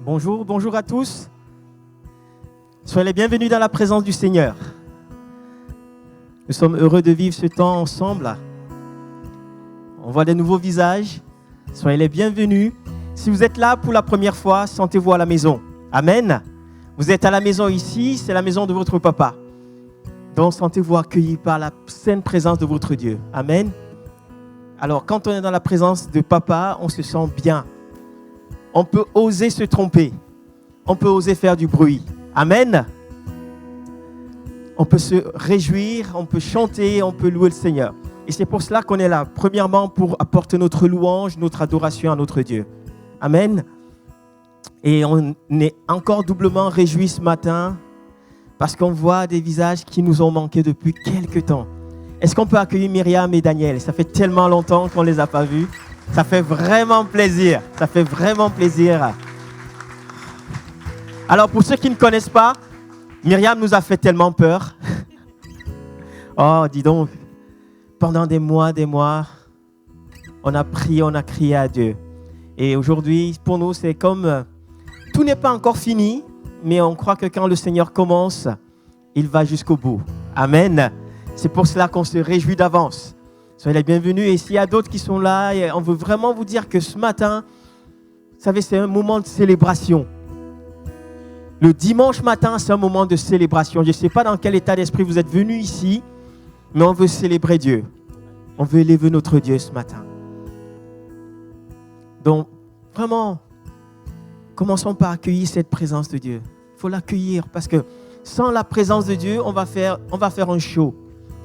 Bonjour, bonjour à tous. Soyez les bienvenus dans la présence du Seigneur. Nous sommes heureux de vivre ce temps ensemble. On voit des nouveaux visages. Soyez les bienvenus. Si vous êtes là pour la première fois, sentez-vous à la maison. Amen. Vous êtes à la maison ici, c'est la maison de votre papa. Donc sentez-vous accueillis par la sainte présence de votre Dieu. Amen. Alors quand on est dans la présence de papa, on se sent bien. On peut oser se tromper. On peut oser faire du bruit. Amen. On peut se réjouir, on peut chanter, on peut louer le Seigneur. Et c'est pour cela qu'on est là. Premièrement, pour apporter notre louange, notre adoration à notre Dieu. Amen. Et on est encore doublement réjouis ce matin parce qu'on voit des visages qui nous ont manqué depuis quelque temps. Est-ce qu'on peut accueillir Myriam et Daniel? Ça fait tellement longtemps qu'on ne les a pas vus. Ça fait vraiment plaisir. Ça fait vraiment plaisir. Alors, pour ceux qui ne connaissent pas, Myriam nous a fait tellement peur. Oh, dis donc, pendant des mois, on a prié, on a crié à Dieu. Et aujourd'hui, pour nous, c'est comme... tout n'est pas encore fini, mais on croit que quand le Seigneur commence, il va jusqu'au bout. Amen. C'est pour cela qu'on se réjouit d'avance. Soyez les bienvenus. Et s'il y a d'autres qui sont là, on veut vraiment vous dire que ce matin, vous savez, c'est un moment de célébration. Le dimanche matin, c'est un moment de célébration. Je ne sais pas dans quel état d'esprit vous êtes venus ici, mais on veut célébrer Dieu. On veut élever notre Dieu ce matin. Donc, vraiment, commençons par accueillir cette présence de Dieu. Il faut l'accueillir parce que sans la présence de Dieu, on va faire un show.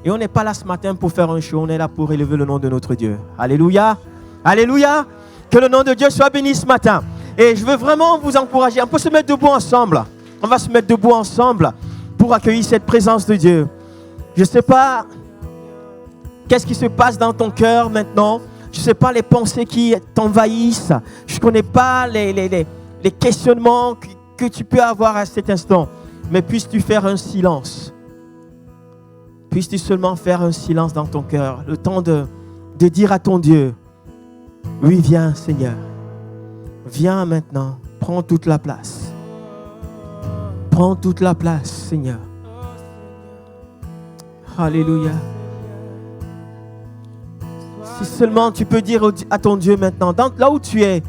Et on n'est pas là ce matin pour faire un show, on est là pour élever le nom de notre Dieu. Alléluia. Alléluia. Que le nom de Dieu soit béni ce matin. Et je veux vraiment vous encourager. On peut se mettre debout ensemble. On va se mettre debout ensemble pour accueillir cette présence de Dieu. Je ne sais pas qu'est-ce qui se passe dans ton cœur maintenant. Je ne sais pas les pensées qui t'envahissent. Je ne connais pas les questionnements que tu peux avoir à cet instant. Mais puisses-tu faire un silence. Puisses-tu seulement faire un silence dans ton cœur. Le temps de dire à ton Dieu, oui, viens Seigneur. Viens maintenant. Prends toute la place. Prends toute la place, Seigneur. Alléluia. Si seulement tu peux dire à ton Dieu maintenant, là où tu es,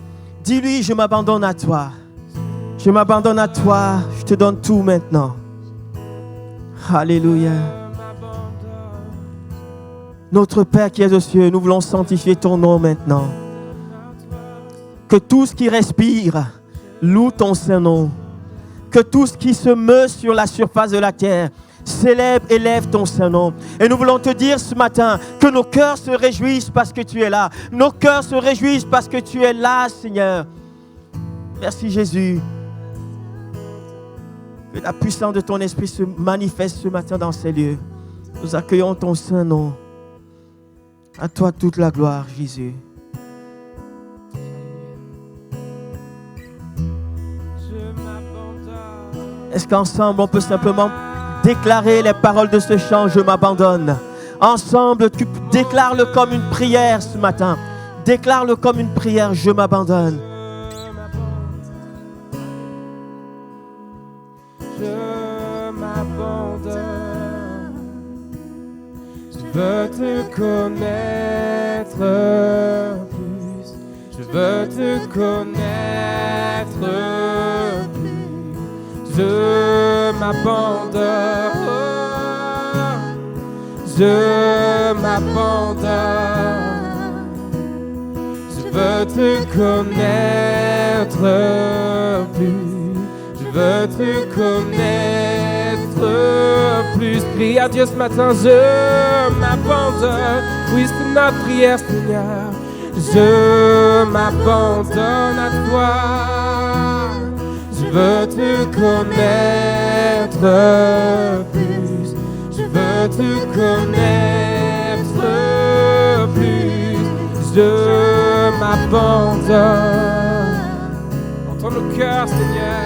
dis-lui, je m'abandonne à toi. Je m'abandonne à toi, je te donne tout maintenant. Alléluia. Notre Père qui es aux cieux, nous voulons sanctifier ton nom maintenant. Que tout ce qui respire loue ton Saint-Nom. Que tout ce qui se meut sur la surface de la terre célèbre, élève ton Saint-Nom. Et nous voulons te dire ce matin que nos cœurs se réjouissent parce que tu es là. Nos cœurs se réjouissent parce que tu es là, Seigneur. Merci Jésus. Que la puissance de ton esprit se manifeste ce matin dans ces lieux. Nous accueillons ton Saint-Nom. À toi toute la gloire, Jésus. Est-ce qu'ensemble, on peut simplement déclarer les paroles de ce chant, je m'abandonne. Ensemble, tu déclares-le comme une prière ce matin. Déclare-le comme une prière, je m'abandonne. Je m'abandonne. Je veux te connaître plus. Je veux te connaître plus. Je m'abandonne. Je m'abandonne. Je veux te connaître plus. Je veux te connaître plus. Prie à Dieu ce matin. Je m'abandonne. Oui, c'est notre prière, Seigneur. Je m'abandonne à toi. Je veux te connaître plus. Je veux te connaître plus. Je m'abandonne. Entends nos cœurs, Seigneur.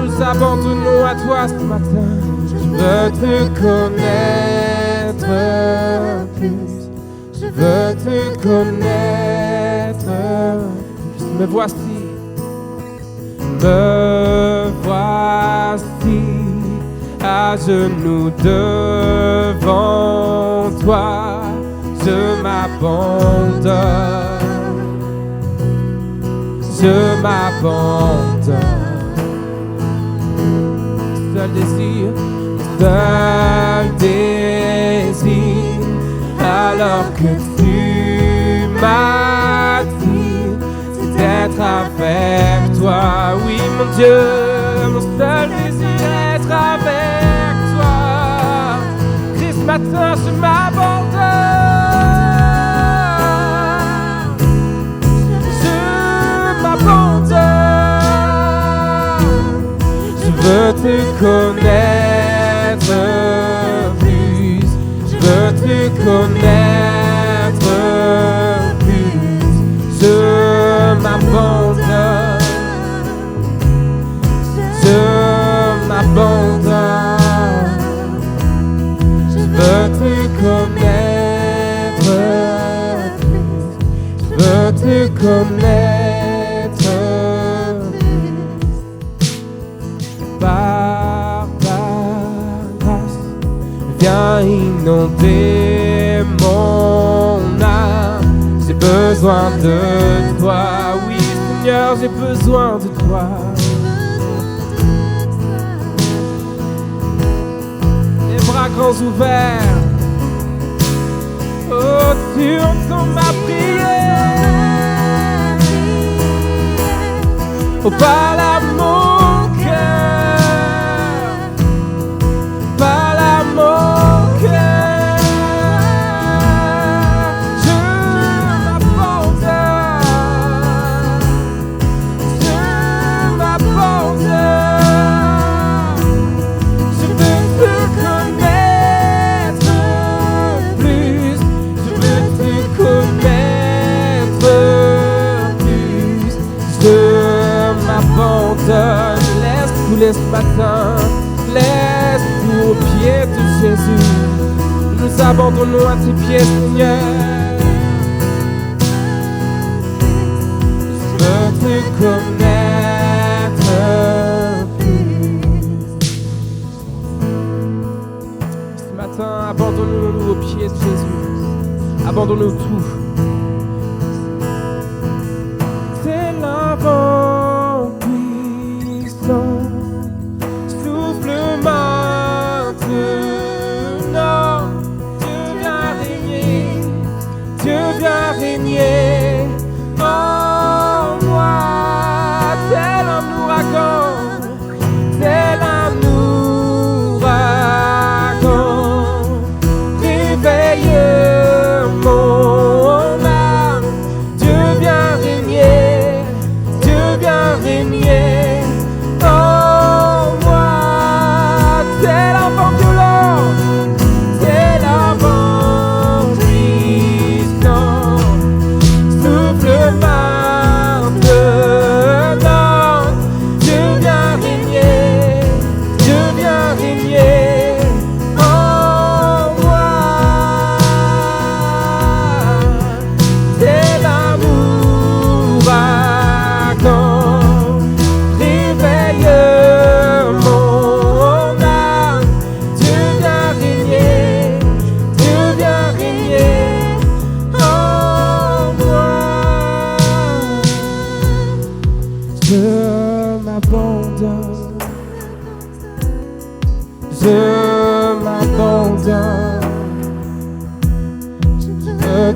Nous abandonnons à toi ce matin. Je veux te connaître plus. Je veux te connaître plus. Me voici. Me voici à genoux devant toi, je m'abandonne, je m'abandonne. Seul désir, alors que tu m'as dit, c'est d'être avec toi. Oui, mon Dieu, mon seul désir est d'être avec toi. Christ, ce matin, je m'abandonne. Je m'abandonne. Je veux te connaître plus. Je veux te connaître plus. Je m'abandonne. Je m'abandonne. Je veux te connaître plus. Je veux te connaître plus. Par ta grâce, viens inonder mon âme. J'ai besoin de toi. Oui, Seigneur, j'ai besoin de toi. Grands ouverts, oh, tu entends ma prière, oh, parle à mon cœur, parle à mon cœur, je m'abandonne, je m'abandonne, je veux te connaître. Laisse couler ce matin, laisse tout aux pieds de Jésus. Nous abandonnons à tes pieds, Seigneur. Je veux te connaître plus. Ce matin, abandonnons-nous aux pieds de Jésus. Abandonnons tout. C'est l'avant. Souffle maintenant, Dieu vient régner en moi, tel un ouragan, tel un ouragan, réveille mon âme, Dieu vient régner, Dieu vient régner.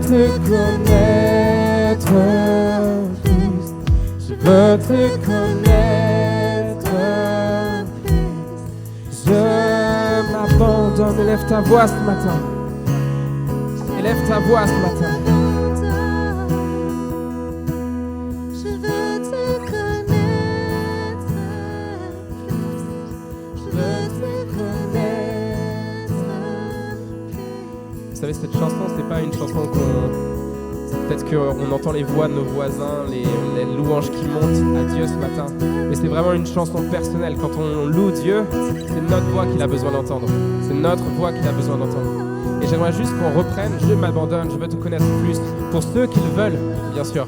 Te connaître plus, je veux te connaître plus, je m'abandonne. Élève ta voix ce matin, élève ta voix ce matin. Je veux te connaître plus, je veux te connaître plus. Vous savez, cette chanson, c'est pas une chanson peut-être qu'on entend les voix de nos voisins, les louanges qui montent à Dieu ce matin. Mais c'est vraiment une chanson personnelle. Quand on loue Dieu, c'est notre voix qu'il a besoin d'entendre. C'est notre voix qu'il a besoin d'entendre. Et j'aimerais juste qu'on reprenne « Je m'abandonne, je veux te connaître plus » pour ceux qui le veulent, bien sûr.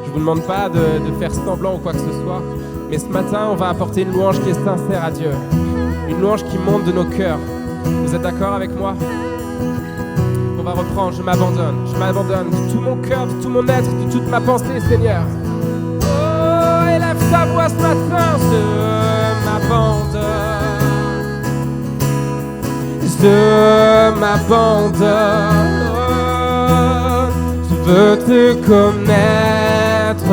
Je ne vous demande pas de faire semblant ou quoi que ce soit, Mais ce matin, on va apporter une louange qui est sincère à Dieu. Une louange qui monte de nos cœurs. Vous êtes d'accord avec moi? On va reprendre. Je m'abandonne de tout mon cœur, de tout mon être, de toute ma pensée, Seigneur. Oh, élève ta voix ce matin. Je m'abandonne. Je m'abandonne. Je veux te connaître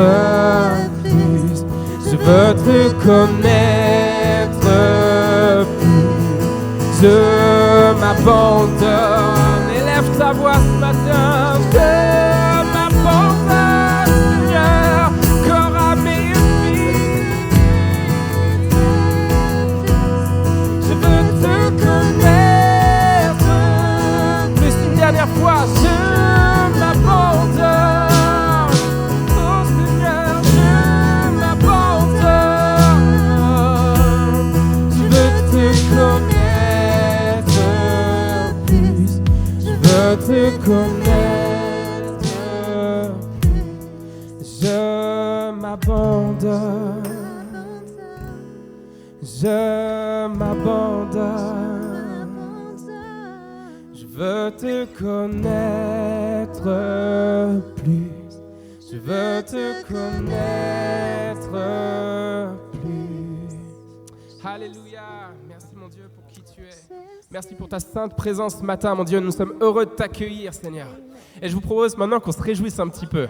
plus. Je veux te connaître plus. Je m'abandonne. Élève ta voix ce matin. Je m'abandonne, Seigneur, corps, âme et esprit. Je veux te connaître plus. Une dernière fois. Je m'abandonne. Oh Seigneur, je m'abandonne. Je veux te connaître plus. Je veux te connaître plus. Je m'abandonne. Je m'abandonne. Je veux te connaître plus. Je veux te connaître plus. Alléluia. Merci mon Dieu pour qui tu es. Merci pour ta sainte présence ce matin, mon Dieu. Nous sommes heureux de t'accueillir, Seigneur. Et je vous propose maintenant qu'on se réjouisse un petit peu.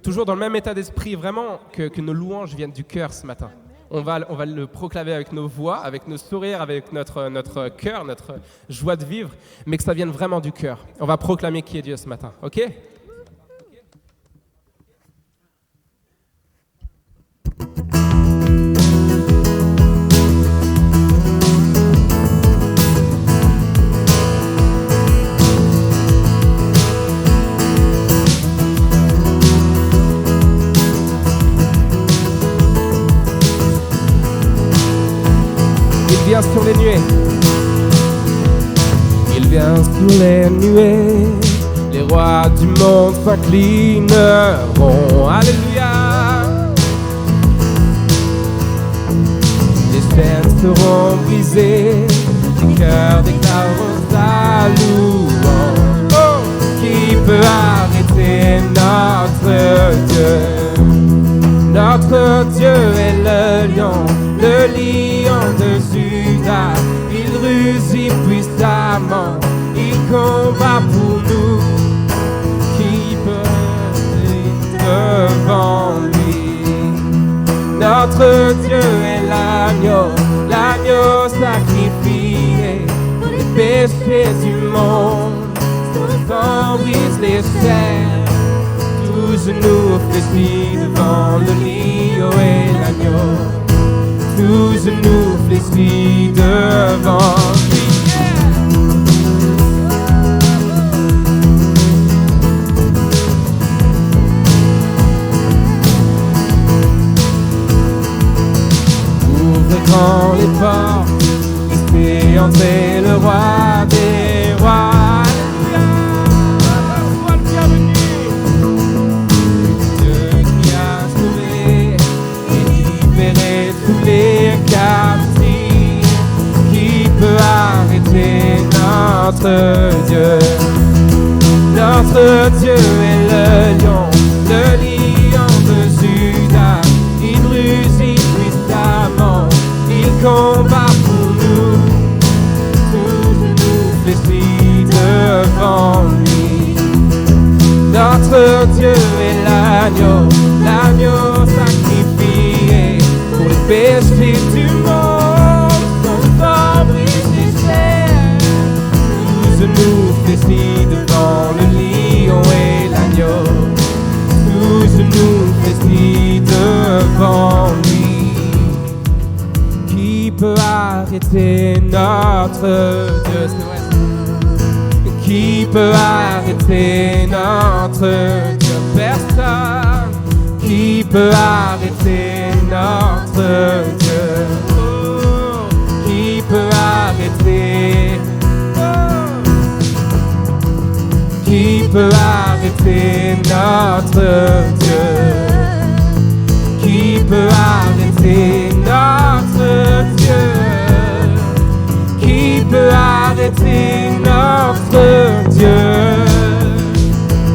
Toujours dans le même état d'esprit, vraiment que nos louanges viennent du cœur ce matin. On va le proclamer avec nos voix, avec nos sourires, avec notre cœur, notre joie de vivre, mais que ça vienne vraiment du cœur. On va proclamer qui est Dieu ce matin, ok ? Il vient sur les nuées. Il vient sur les nuées. Les rois du monde s'inclineront. Alléluia. Les chaînes seront brisées. Les cœurs déclareront sa louange. Oh, qui peut arrêter notre Dieu? Notre Dieu est le lion de Juda. Il rugit puissamment, il combat pour nous. Qui peut devant lui? Notre Dieu est l'agneau sacrifié pour les péchés du monde. Son sang brise les chaînes. Tout genou fléchit devant le lion et l'agneau. Tout genou fléchit devant lui. Ouvrez grand les portes, laissez entrer le roi des rois. Qui peut arrêter notre Dieu? Notre Dieu est le lion de Juda. Il rugit puissamment, il combat pour nous. Tout genou fléchit devant lui. Notre Dieu est l'agneau sacrifié pour les péchés du monde. Son sang brise les chaînes. Tout genou fléchit devant le lion et l'agneau. Tout genou fléchit devant lui. Qui peut arrêter notre Dieu? C'est vrai. Qui peut arrêter notre Dieu? Personne. Qui peut arrêter notre Dieu? Oh, qui peut arrêter? Oh, qui peut arrêter notre Dieu? Qui peut arrêter? arrêter notre Dieu? Qui peut arrêter notre Dieu?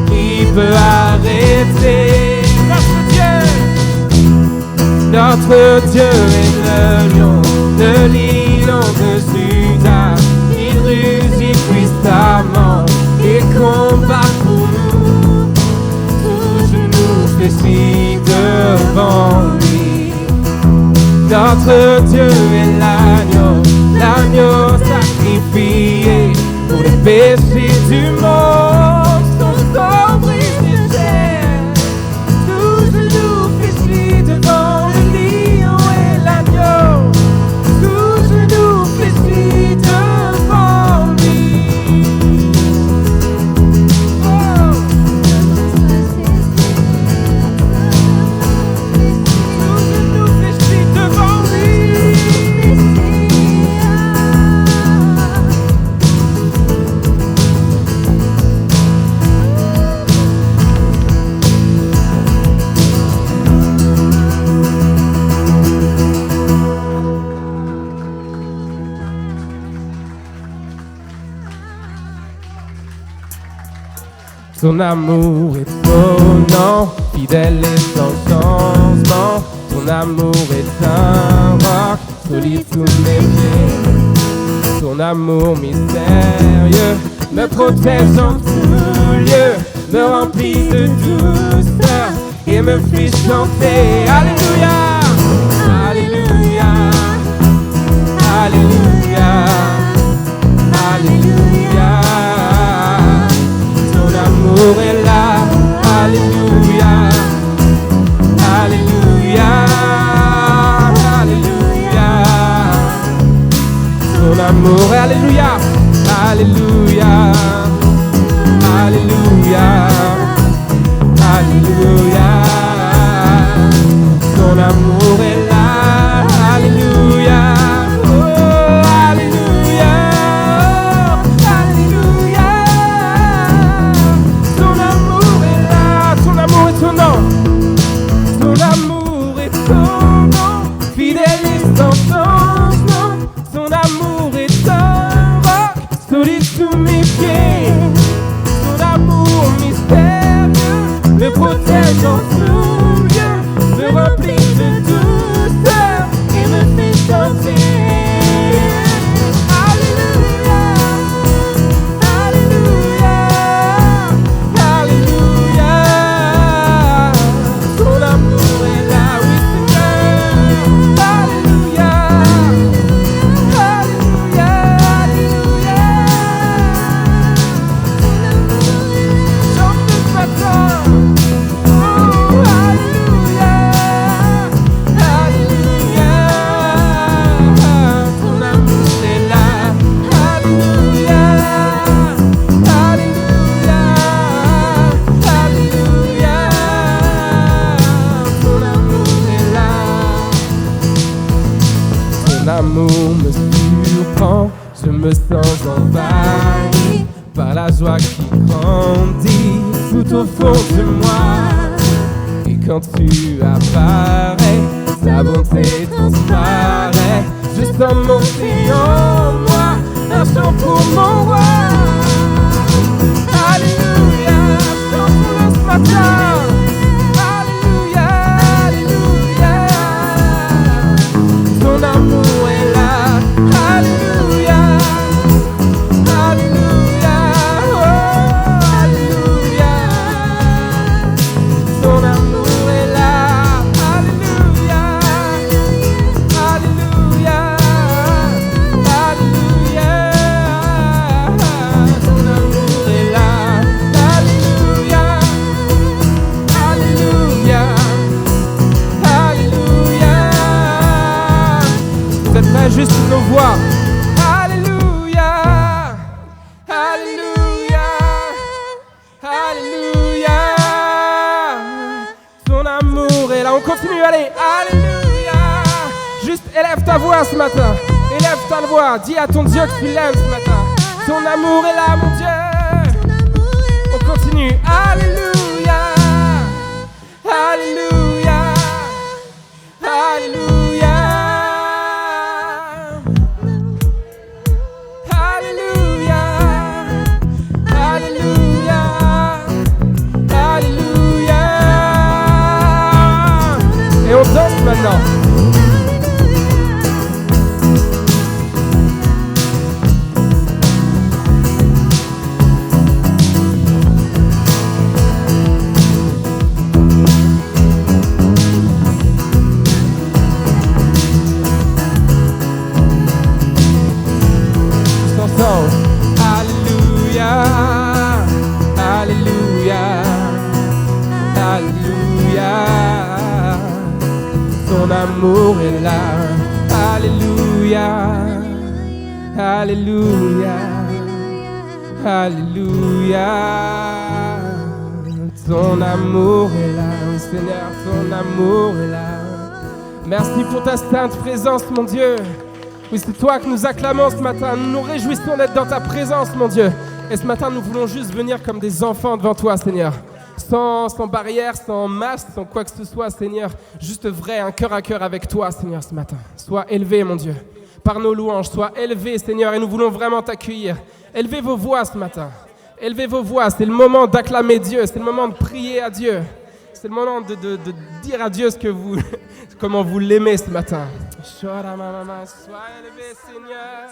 Qui peut arrêter notre Dieu? Notre Dieu est le lion de l'îlot de Juda. Il rugit puissamment et combat pour nous. Tout genou fléchit devant lui. Notre Dieu est l'agneau sacrifié pour les péchés du monde. Son sang brise les chaînes. Tout genou fléchit devant le lion et l'agneau. Tout genou fléchit devant lui. Oh. Tout genou fléchit devant lui. Ton amour est étonnant, fidèle et sans changement. Ton amour est un roc, solide sous mes pieds. Ton amour mystérieux me protège en tout lieu, me remplit de douceur et me fait chanter. Alléluia, Alléluia, Alléluia, Alléluia. Ton amour est là, Alléluia, Alléluia, Alléluia. Ton amour, Alléluia, Alléluia, Alléluia, Alléluia. Ton amour est là, Alléluia, oh, Alléluia, Alléluia. Ton amour est là, ton amour étonnant. Ton amour étonnant, fidèle et sans changement. Ton amour est un roc, solide sous mes pieds. Ton amour mystérieux me protège en tout lieu, me remplit de douceur et me fait chanter. Alléluia, Alléluia, Alléluia. Ton amour est là, oui Seigneur. Alléluia, Alléluia, Alléluia. Chante ce matin. Oh, Alléluia, Alléluia. Ton amour est là. Alléluia, Alléluia, Alléluia. Ton amour est là. Ton amour me surprend, je me sens envahi par la joie qui grandit tout au fond de moi. Et quand tu apparais, ta bonté transparaît. Je sens monter en moi un chant pour mon roi. Alléluia, chantons-le ce matin. Alléluia, Alléluia. Ton amour est là. Alléluia, Alléluia, oh, Alléluia. Ton amour est là. Alléluia, Alléluia, Alléluia. Ton amour est là. Alléluia, Alléluia, Alléluia. Vous êtes prêts, juste nos voix. Alléluia, Alléluia, Alléluia. Ton amour est là. On continue, allez. Alléluia. Juste élève ta voix ce matin. Élève ta voix. Dis à ton Dieu que tu l'aimes ce matin. Ton amour est là, mon Dieu. On continue. Alléluia, Alléluia, Alléluia. amour est là. Alléluia, Alléluia, Alléluia. Ton amour est là, Seigneur, ton amour est là. Merci pour ta sainte présence, mon Dieu. Oui, c'est toi que nous acclamons ce matin. Nous nous réjouissons d'être dans ta présence, mon Dieu. Et ce matin, nous voulons juste venir comme des enfants devant toi, Seigneur. Sans barrière, sans masque, sans quoi que ce soit, Seigneur. Juste vrai, un cœur à cœur avec toi, Seigneur, ce matin. Sois élevé, mon Dieu, par nos louanges. Sois élevé, Seigneur, et nous voulons vraiment t'accueillir. Élevez vos voix ce matin. Élevez vos voix. C'est le moment d'acclamer Dieu. C'est le moment de prier à Dieu. C'est le moment de dire à Dieu comment vous l'aimez ce matin. Sois élevé, Seigneur.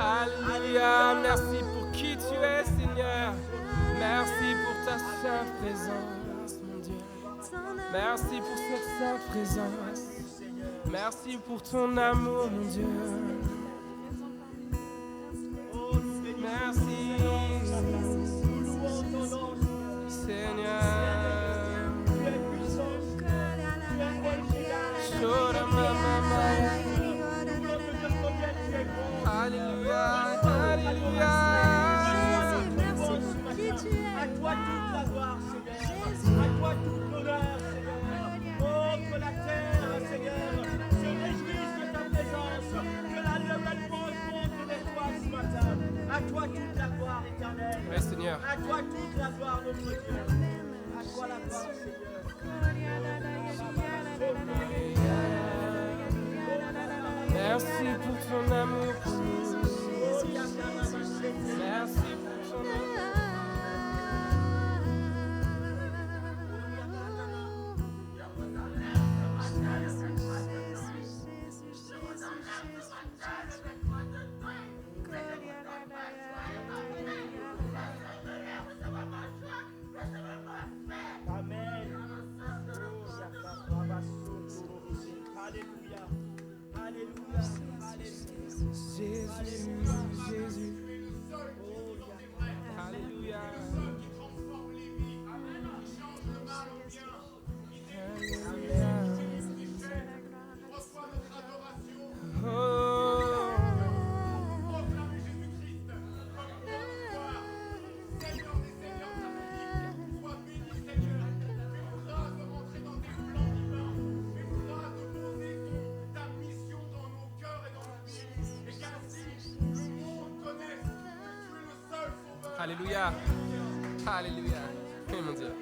Alléluia, merci pour qui tu es, Seigneur. Merci pour ta sainte présence, mon Dieu. Merci pour cette sainte présence. Merci pour ton amour, mon Dieu. Merci, Seigneur. Alléluia, Alléluia. À toi toute la gloire, Seigneur. À toi toute l'honneur, Seigneur. Oh, que la terre, Seigneur, se réjouisse de ta présence. Que la nouvelle monte de toi ce matin. À toi toute la gloire éternelle. Oui, Seigneur. À toi toute la gloire, notre Dieu. À toi la gloire, Seigneur. Merci pour ton amour pour nous. Merci pour ton amour. Amen. Alléluia. Alléluia. Jésus, Jésus. Alléluia. Alléluia. Alléluia. Oui, mon Dieu.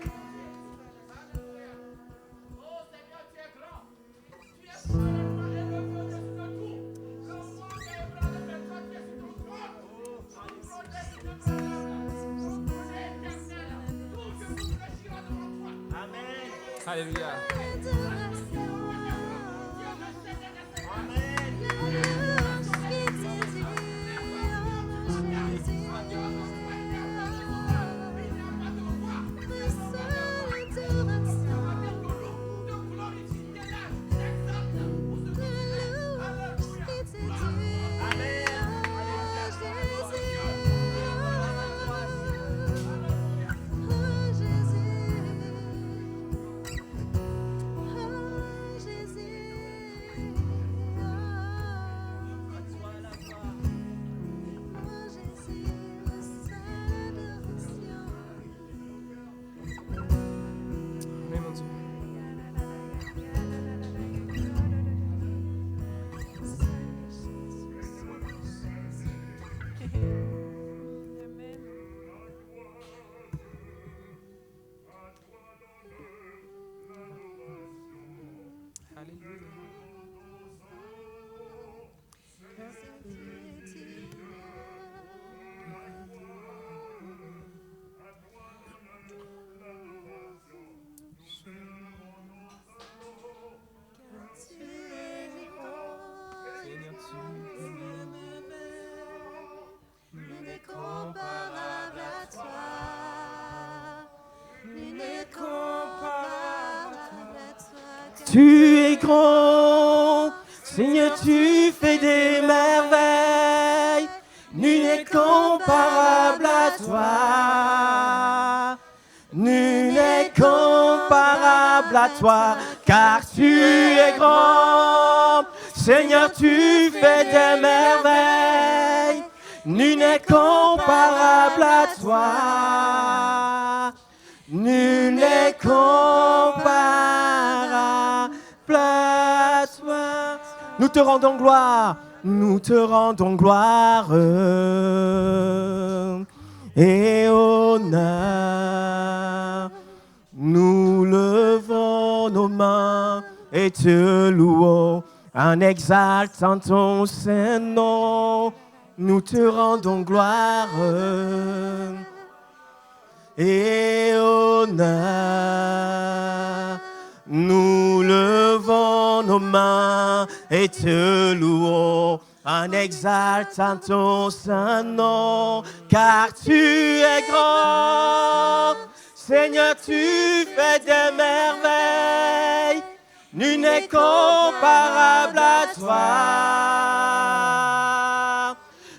Alléluia. tu es grand. Seigneur, tu fais des merveilles. Nul n'est comparable à toi. Nul n'est comparable à toi, car tu es grand. Seigneur, tu fais des merveilles. Nul n'est comparable à toi. Nul n'est comparable à toi. Nous te rendons gloire. Nous te rendons gloire et honneur. Nous levons nos mains et te louons en exaltant ton saint nom. Nous te rendons gloire et honneur. Nous levons nos mains et te louons en exaltant ton saint nom, car tu es grand. Seigneur, tu fais des merveilles. Nul n'est comparable à toi.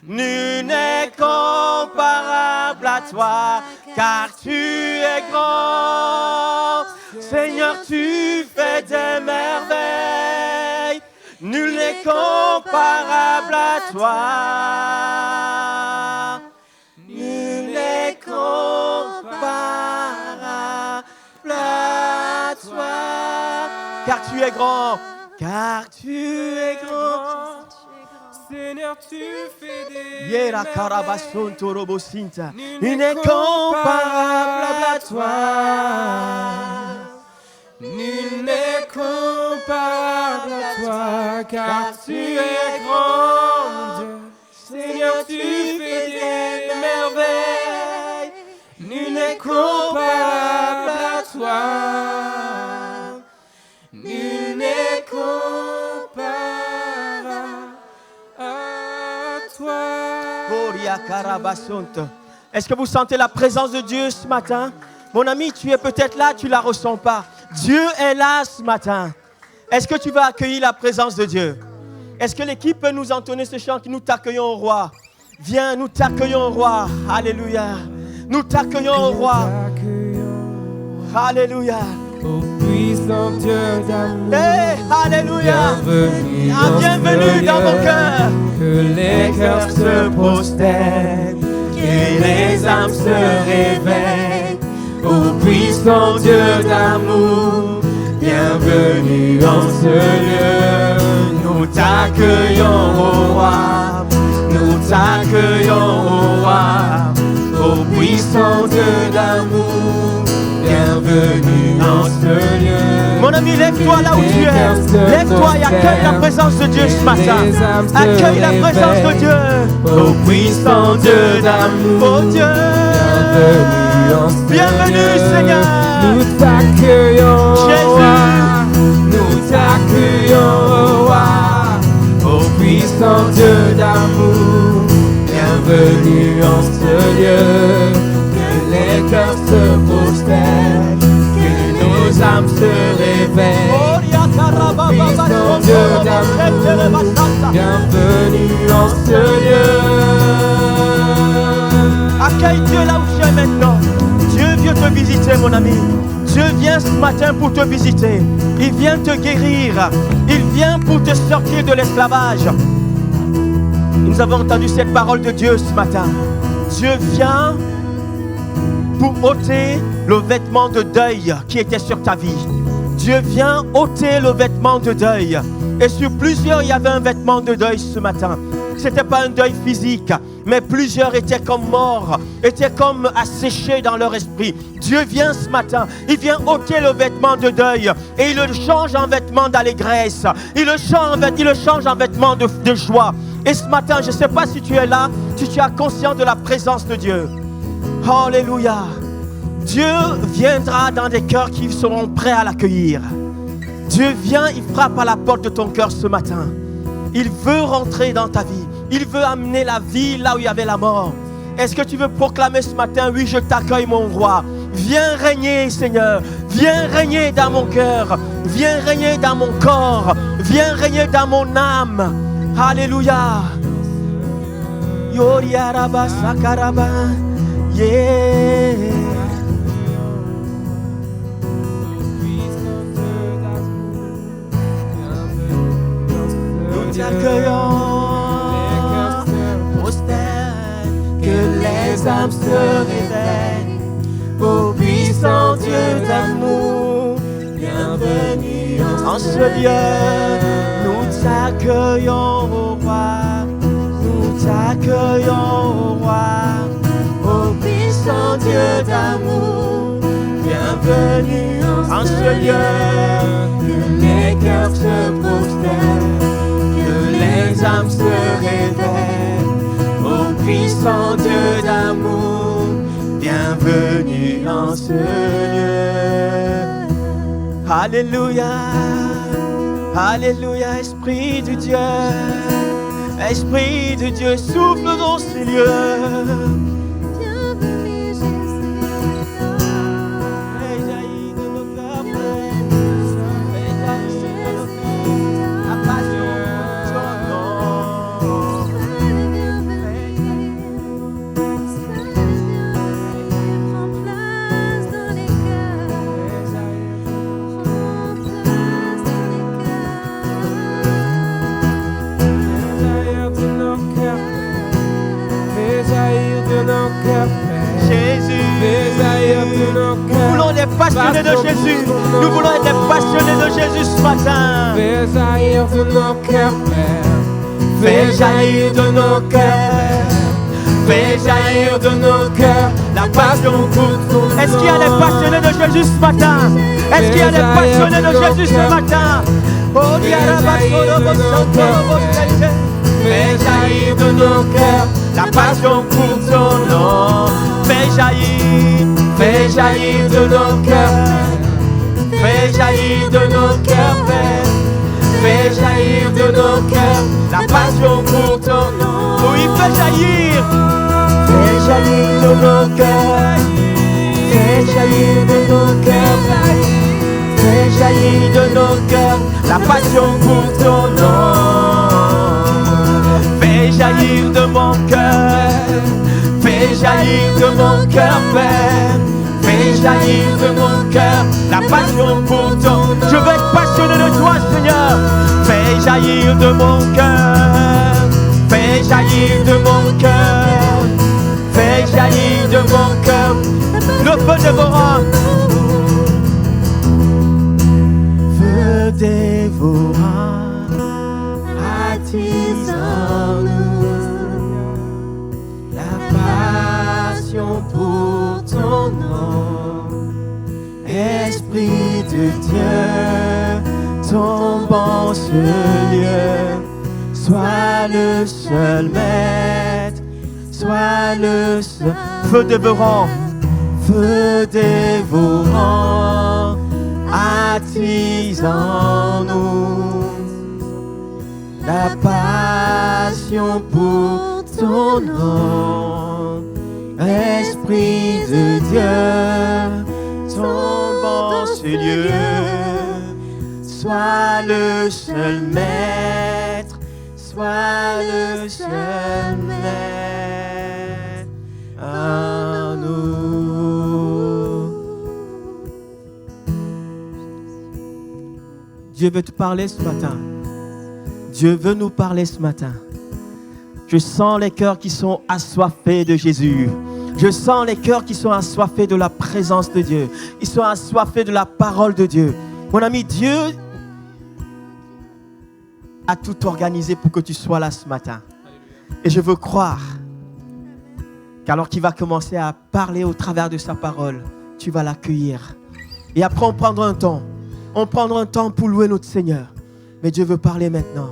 Nul n'est comparable à toi, car tu es grand. Seigneur, tu fais des merveilles. Nul n'est comparable à toi. Nul n'est comparable à toi. Car tu es grand. Car tu es grand. Seigneur, tu fais des Yera Karabason Torobosinta. Nul n'est comparable à toi. Nul n'est comparable à toi, car tu es grand Dieu. Seigneur, tu fais des merveilles. Nul n'est comparable à toi. Nul n'est comparable à toi. Boria Karabasonto. Est-ce que vous sentez la présence de Dieu ce matin? Mon ami, tu es peut-être là, tu ne la ressens pas. Dieu est là ce matin. Est-ce que tu vas accueillir la présence de Dieu? Est-ce que l'équipe peut nous entonner ce chant qui nous t'accueillons au roi? Viens, nous t'accueillons au roi. Alléluia. Nous t'accueillons au roi. Alléluia. Ô puissant Dieu d'amour, Hey, alléluia. bienvenue Bienvenue dans mon cœur. Que les cœurs se prosternent, Que les âmes se réveillent. Ô puissant Dieu d'amour, bienvenue en ce lieu. Nous t'accueillons au roi, nous t'accueillons au roi. Ô puissant Dieu d'amour, bienvenue en ce lieu. Mon ami, lève-toi là où tu es. Lève-toi et accueille la présence de Dieu ce matin. Accueille la présence de Dieu. Ô puissant Dieu d'amour, Oh Dieu. bienvenue en ce Bienvenue, lieu. Seigneur. Nous t'accueillons, Jésus. roi. Nous t'accueillons, roi. Ô puissant Dieu d'amour, bienvenue en ce lieu. Que les cœurs se prosternent, que nos âmes se réveillent. Puissant Dieu d'amour, bienvenue en ce lieu. Accueille Dieu là où tu es maintenant. Dieu vient te visiter, mon ami. Dieu vient ce matin pour te visiter. Il vient te guérir. Il vient pour te sortir de l'esclavage. Nous avons entendu cette parole de Dieu ce matin. Dieu vient pour ôter le vêtement de deuil qui était sur ta vie. Dieu vient ôter le vêtement de deuil. Et sur plusieurs, il y avait un vêtement de deuil ce matin. Ce n'était pas un deuil physique, mais plusieurs étaient comme morts, étaient comme asséchés dans leur esprit. Dieu vient ce matin, il vient ôter le vêtement de deuil et il le change en vêtement d'allégresse. Il le change en vêtement de joie. Et ce matin, je ne sais pas si tu es là, si tu as conscience de la présence de Dieu. Alléluia. Dieu viendra dans des cœurs qui seront prêts à l'accueillir. Dieu vient, il frappe à la porte de ton cœur ce matin. Il veut rentrer dans ta vie. Il veut amener la vie là où il y avait la mort. Est-ce que tu veux proclamer ce matin, oui, je t'accueille mon roi. Viens régner, Seigneur. Viens régner dans mon cœur. Viens régner dans mon corps. Viens régner dans mon âme. Alléluia. Yoriaraba sakaraba. Yeah. Nous t'accueillons. Que les âmes se réveillent, ô puissant Dieu d'amour, bienvenue en ce lieu. Nous t'accueillons au roi, nous t'accueillons au roi, ô puissant Dieu d'amour, bienvenue en ce lieu. Que les cœurs se prosternent, que les âmes se réveillent. Puissant Dieu d'amour, bienvenue en ce lieu. Alléluia, Alléluia, Esprit de Dieu, Esprit de Dieu, souffle dans ces lieux. Bienvenue Jésus. Fais jaillir de nos cœurs, fais jaillir de nos cœurs la passion de ton nom. Jésus, nous voulons être passionnés de Jésus. Nous voulons être passionnés de Jésus ce matin. Fais jaillir de nos cœurs, Père. Fais jaillir de nos cœurs. Fais jaillir de nos cœurs la passion pour ton nom. Est-ce qu'il y a des passionnés de Jésus ce matin? Est-ce qu'il y a des passionnés de Jésus ce matin? Oh, fais jaillir de nos cœurs la passion pour ton nom. Fais jaillir de nos cœurs. Fais jaillir de nos cœurs, Père. Fais jaillir de nos cœurs la passion pour ton nom. Oui, fais jaillir. Fais jaillir de nos cœurs. Fais jaillir de nos cœurs. Fais jaillir de nos cœurs la passion pour ton nom. Fais jaillir de mon cœur. Fais jaillir de mon cœur, Père. Fais jaillir de mon cœur la passion pour ton nom. Je veux être passionné de toi, Seigneur. Fais jaillir de mon cœur. Fais jaillir de mon cœur. Fais jaillir de mon cœur le feu dévorant. Feu dévorant, attise en nous la passion pour ton nom. Esprit de Dieu, tombe en ce lieu. Sois le seul maître, sois le seul. Feu dévorant, feu dévorant, attise en nous la passion pour ton nom. Esprit de Dieu, tombe en ce lieu. Sois le seul maître, sois le seul maître en nous. Dieu veut te parler ce matin. Dieu veut nous parler ce matin. Je sens les cœurs qui sont assoiffés de Jésus. Je sens les cœurs qui sont assoiffés de la présence de Dieu. Ils sont assoiffés de la parole de Dieu. Mon ami, Dieu a tout organisé pour que tu sois là ce matin. Et je veux croire qu'alors qu'il va commencer à parler au travers de sa parole, tu vas l'accueillir. Et après, on prendra un temps. On prendra un temps pour louer notre Seigneur. Mais Dieu veut parler maintenant.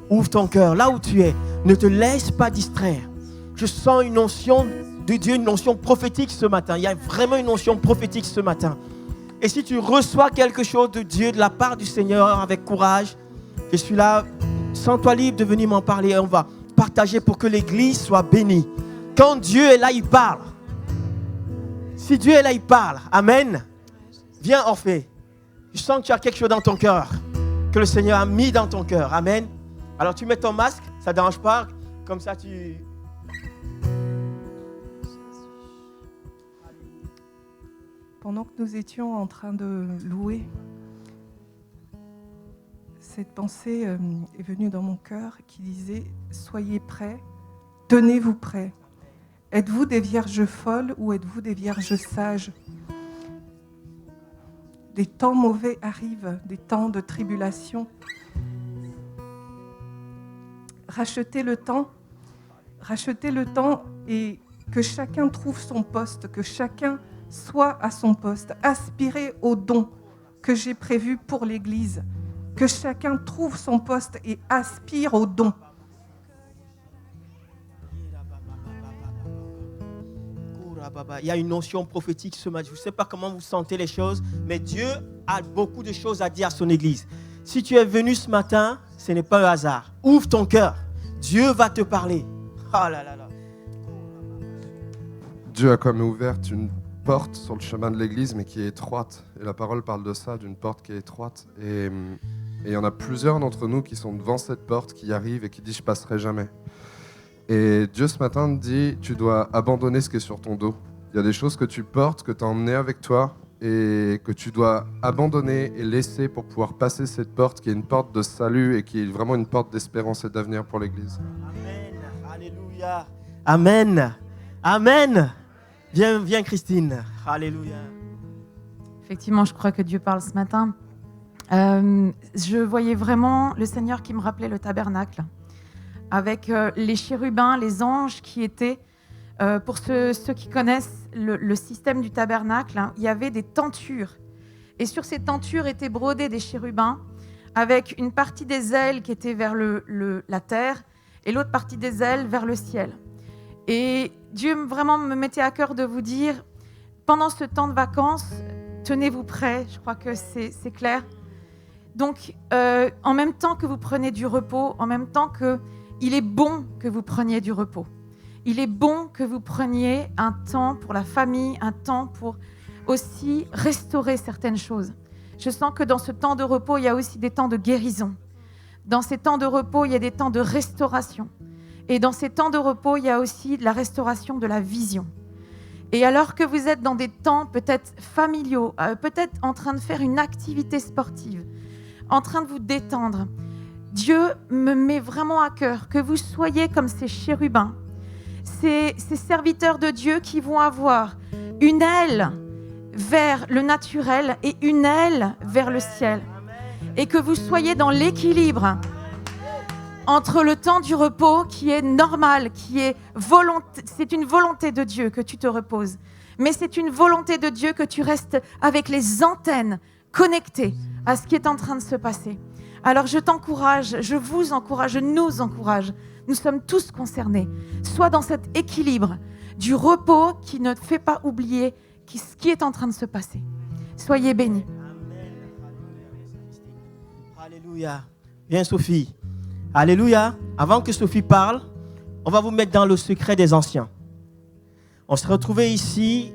Ouvre ton cœur là où tu es. Ne te laisse pas distraire. Je sens une onction de Dieu, une onction prophétique ce matin. Il y a vraiment une onction prophétique ce matin. Et si tu reçois quelque chose de Dieu, de la part du Seigneur, avec courage, je suis là, sens-toi libre de venir m'en parler. Et on va partager pour que l'église soit bénie. Quand Dieu est là, il parle. Si Dieu est là, il parle. Amen. Viens, Orphée. Je sens que tu as quelque chose dans ton cœur, que le Seigneur a mis dans ton cœur. Amen. Alors tu mets ton masque, ça ne dérange pas. Comme ça, tu... Pendant que nous étions en train de louer, cette pensée est venue dans mon cœur qui disait « Soyez prêts, tenez-vous prêts. Êtes-vous des vierges folles ou êtes-vous des vierges sages ?» Des temps mauvais arrivent, des temps de tribulation. Rachetez le temps et que chacun trouve son poste, que chacun soit à son poste. Aspirez au don que j'ai prévu pour l'Église. Que chacun trouve son poste et aspire au don. Il y a une notion prophétique ce matin. Je ne sais pas comment vous sentez les choses, mais Dieu a beaucoup de choses à dire à son Église. Si tu es venu ce matin, ce n'est pas un hasard. Ouvre ton cœur. Dieu va te parler. Oh là là là. Dieu a comme ouvert une porte sur le chemin de l'Église, mais qui est étroite. Et la parole parle de ça, d'une porte qui est étroite. Et il y en a plusieurs d'entre nous qui sont devant cette porte, qui arrivent et qui disent « je passerai jamais ». Et Dieu ce matin te dit, tu dois abandonner ce qui est sur ton dos. Il y a des choses que tu portes, que tu as emmenées avec toi et que tu dois abandonner et laisser pour pouvoir passer cette porte qui est une porte de salut et qui est vraiment une porte d'espérance et d'avenir pour l'Église. Amen. Alléluia. Amen. Amen. Viens Christine. Alléluia. Effectivement, je crois que Dieu parle ce matin. Je voyais vraiment le Seigneur qui me rappelait le tabernacle, avec les chérubins, les anges qui étaient, pour ceux qui connaissent le système du tabernacle, hein, il y avait des tentures. Et sur ces tentures étaient brodés des chérubins, avec une partie des ailes qui était vers la terre et l'autre partie des ailes vers le ciel. Et Dieu vraiment me mettait à cœur de vous dire, pendant ce temps de vacances, tenez-vous prêts, je crois que c'est clair. Donc, en même temps que vous prenez du repos, en même temps qu'il est bon que vous preniez du repos. Il est bon que vous preniez un temps pour la famille, un temps pour aussi restaurer certaines choses. Je sens que dans ce temps de repos, il y a aussi des temps de guérison. Dans ces temps de repos, il y a des temps de restauration. Et dans ces temps de repos, il y a aussi de la restauration de la vision. Et alors que vous êtes dans des temps peut-être familiaux, peut-être en train de faire une activité sportive, en train de vous détendre, Dieu me met vraiment à cœur que vous soyez comme ces chérubins, ces serviteurs de Dieu qui vont avoir une aile vers le naturel et une aile vers le ciel. Et que vous soyez dans l'équilibre entre le temps du repos qui est normal, qui est volonté, c'est une volonté de Dieu que tu te reposes, mais c'est une volonté de Dieu que tu restes avec les antennes connectées à ce qui est en train de se passer. Alors je t'encourage, je vous encourage, je nous encourage, nous sommes tous concernés. Sois dans cet équilibre du repos qui ne te fait pas oublier ce qui est en train de se passer. Soyez bénis. Alléluia. Viens Sophie. Alléluia. Avant que Sophie parle, on va vous mettre dans le secret des anciens. On se retrouvait ici,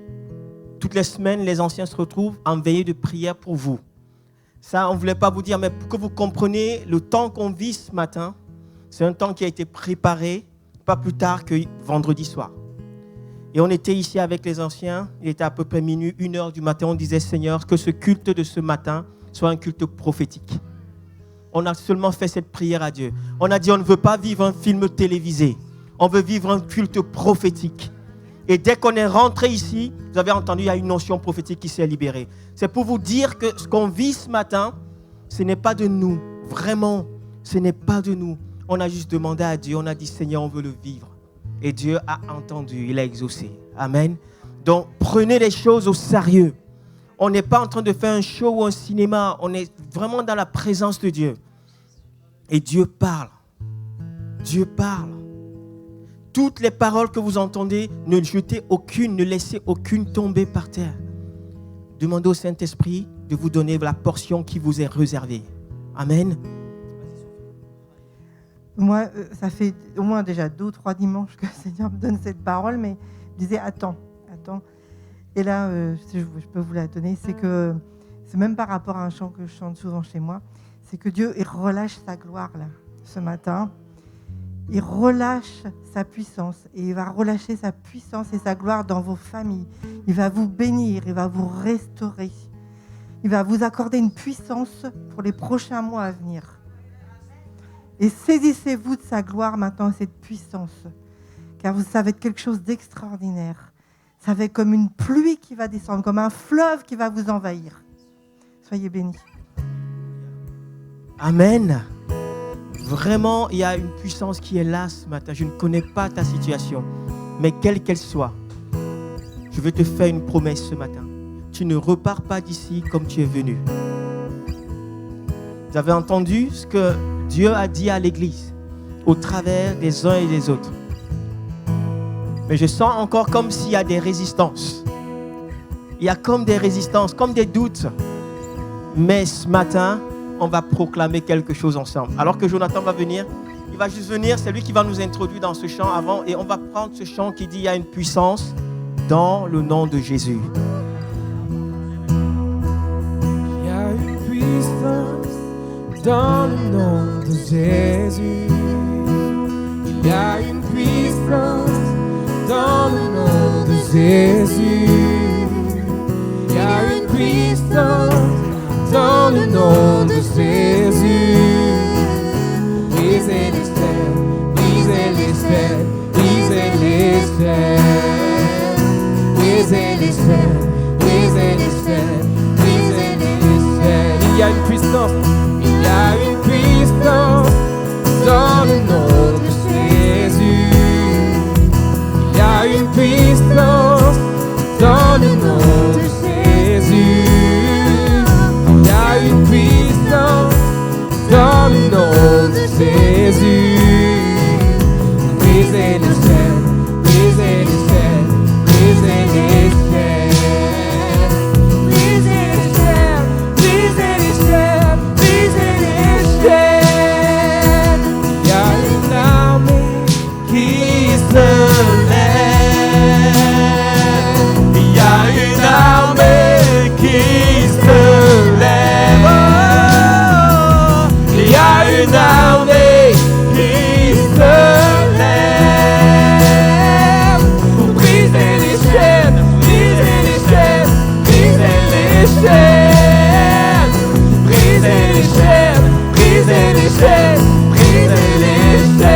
toutes les semaines, les anciens se retrouvent en veillée de prière pour vous. Ça, on ne voulait pas vous dire, mais pour que vous compreniez le temps qu'on vit ce matin, c'est un temps qui a été préparé pas plus tard que vendredi soir. Et on était ici avec les anciens, il était à peu près minuit, 1h du matin, on disait, Seigneur, que ce culte de ce matin soit un culte prophétique. On a seulement fait cette prière à Dieu. On a dit, on ne veut pas vivre un film télévisé, on veut vivre un culte prophétique. Et dès qu'on est rentré ici, vous avez entendu, il y a une notion prophétique qui s'est libérée. C'est pour vous dire que ce qu'on vit ce matin, ce n'est pas de nous. Vraiment, ce n'est pas de nous. On a juste demandé à Dieu, on a dit, Seigneur, on veut le vivre. Et Dieu a entendu, il a exaucé. Amen. Donc, prenez les choses au sérieux. On n'est pas en train de faire un show ou un cinéma. On est vraiment dans la présence de Dieu. Et Dieu parle. Dieu parle. Toutes les paroles que vous entendez, ne jetez aucune, ne laissez aucune tomber par terre. Demandez au Saint-Esprit de vous donner la portion qui vous est réservée. Amen. Moi, ça fait au moins déjà 2 ou 3 dimanches que le Seigneur me donne cette parole, mais il disait attends. Et là, je peux vous la donner, c'est que c'est même par rapport à un chant que je chante souvent chez moi, c'est que Dieu il relâche sa gloire là, ce matin. Il relâche sa puissance et il va relâcher sa puissance et sa gloire dans vos familles. Il va vous bénir, il va vous restaurer. Il va vous accorder une puissance pour les prochains mois à venir. Et saisissez-vous de sa gloire maintenant, cette puissance, car ça va être quelque chose d'extraordinaire. Ça va être comme une pluie qui va descendre, comme un fleuve qui va vous envahir. Soyez bénis. Amen. Vraiment, il y a une puissance qui est là ce matin. Je ne connais pas ta situation, mais quelle qu'elle soit, je veux te faire une promesse ce matin. Tu ne repars pas d'ici comme tu es venu. Vous avez entendu ce que Dieu a dit à l'Église au travers des uns et des autres. Mais je sens encore comme s'il y a des résistances. Il y a comme des résistances, comme des doutes. Mais ce matin, on va proclamer quelque chose ensemble. Alors que Jonathan va venir, il va juste venir, c'est lui qui va nous introduire dans ce chant avant et on va prendre ce chant qui dit il y a une puissance dans le nom de Jésus. Il y a une puissance dans le nom de Jésus. Il y a une puissance dans le nom de Jésus. Il y a une puissance dans le nom de Jésus. Brisez les chaînes, brisez les chaînes, brisez les chaînes. Brisez les chaînes, brisez les chaînes, brisez les chaînes. Il y a une puissance, il y a une puissance dans le nom de Jésus. Il y a une puissance dans le nom de Jésus. Il y a une puissance dans le nom de Jésus. Brisez les chaînes, brisez les chaînes, brisez les chaînes. Brisez les chaînes, brisez les chaînes, brisez les chaînes. Il y a une armée qui se lève. Il y a une armée qui se lève. Il y a une armée qui se lève pour briser les chaînes, briser les chaînes, briser les chaînes, briser les chaînes, briser les chaînes, briser les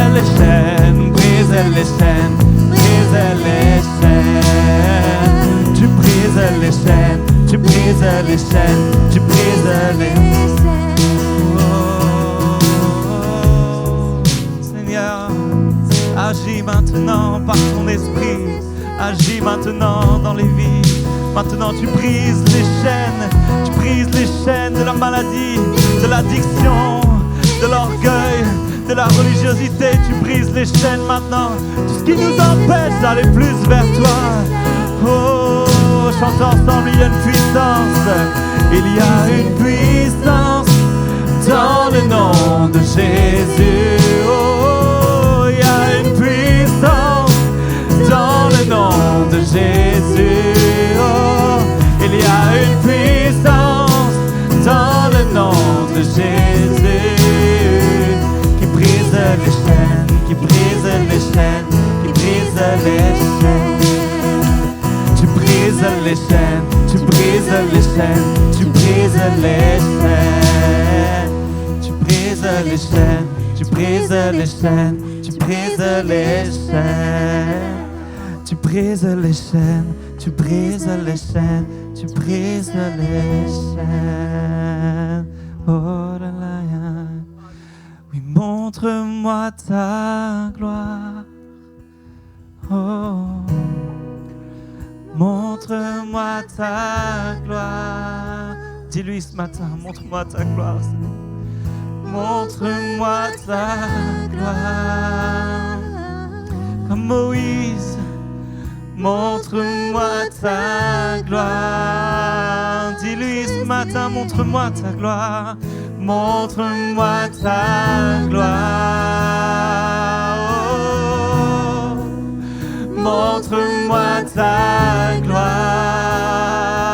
chaînes, briser les chaînes, briser les chaînes, briser les chaînes. Tu brises les chaînes, tu brises les chaînes, tu brises les Seigneur, agis maintenant par ton esprit, agis maintenant dans les vies. Maintenant tu brises les chaînes de la maladie, de l'addiction, de l'orgueil, de la religiosité. Tu brises les chaînes maintenant, tout ce qui nous empêche d'aller plus vers toi. Oh, chantons ensemble, il y a une puissance, il y a une puissance dans le nom de Jésus. Oh, il y a une puissance dans le nom de Jésus. Oh, il y a une puissance dans le nom de Jésus qui brise les chaînes, qui brise les chaînes, qui brise les chaînes. Tu brises les chaînes, tu brises les chaînes, tu brises les chaînes. Tu brises les chaînes, tu brises les chaînes, tu brises les chaînes. Tu brises les chaînes, tu brises les chaînes, tu brises les chaînes. Oh là là, oui, montre-moi ta gloire. Oh. Montre-moi ta gloire. Dis-lui ce matin, montre-moi ta gloire. Montre-moi ta gloire. Comme Moïse, montre-moi ta gloire. Dis-lui ce matin, montre-moi ta gloire. Montre-moi ta gloire. Oh. Montre-moi ta gloire.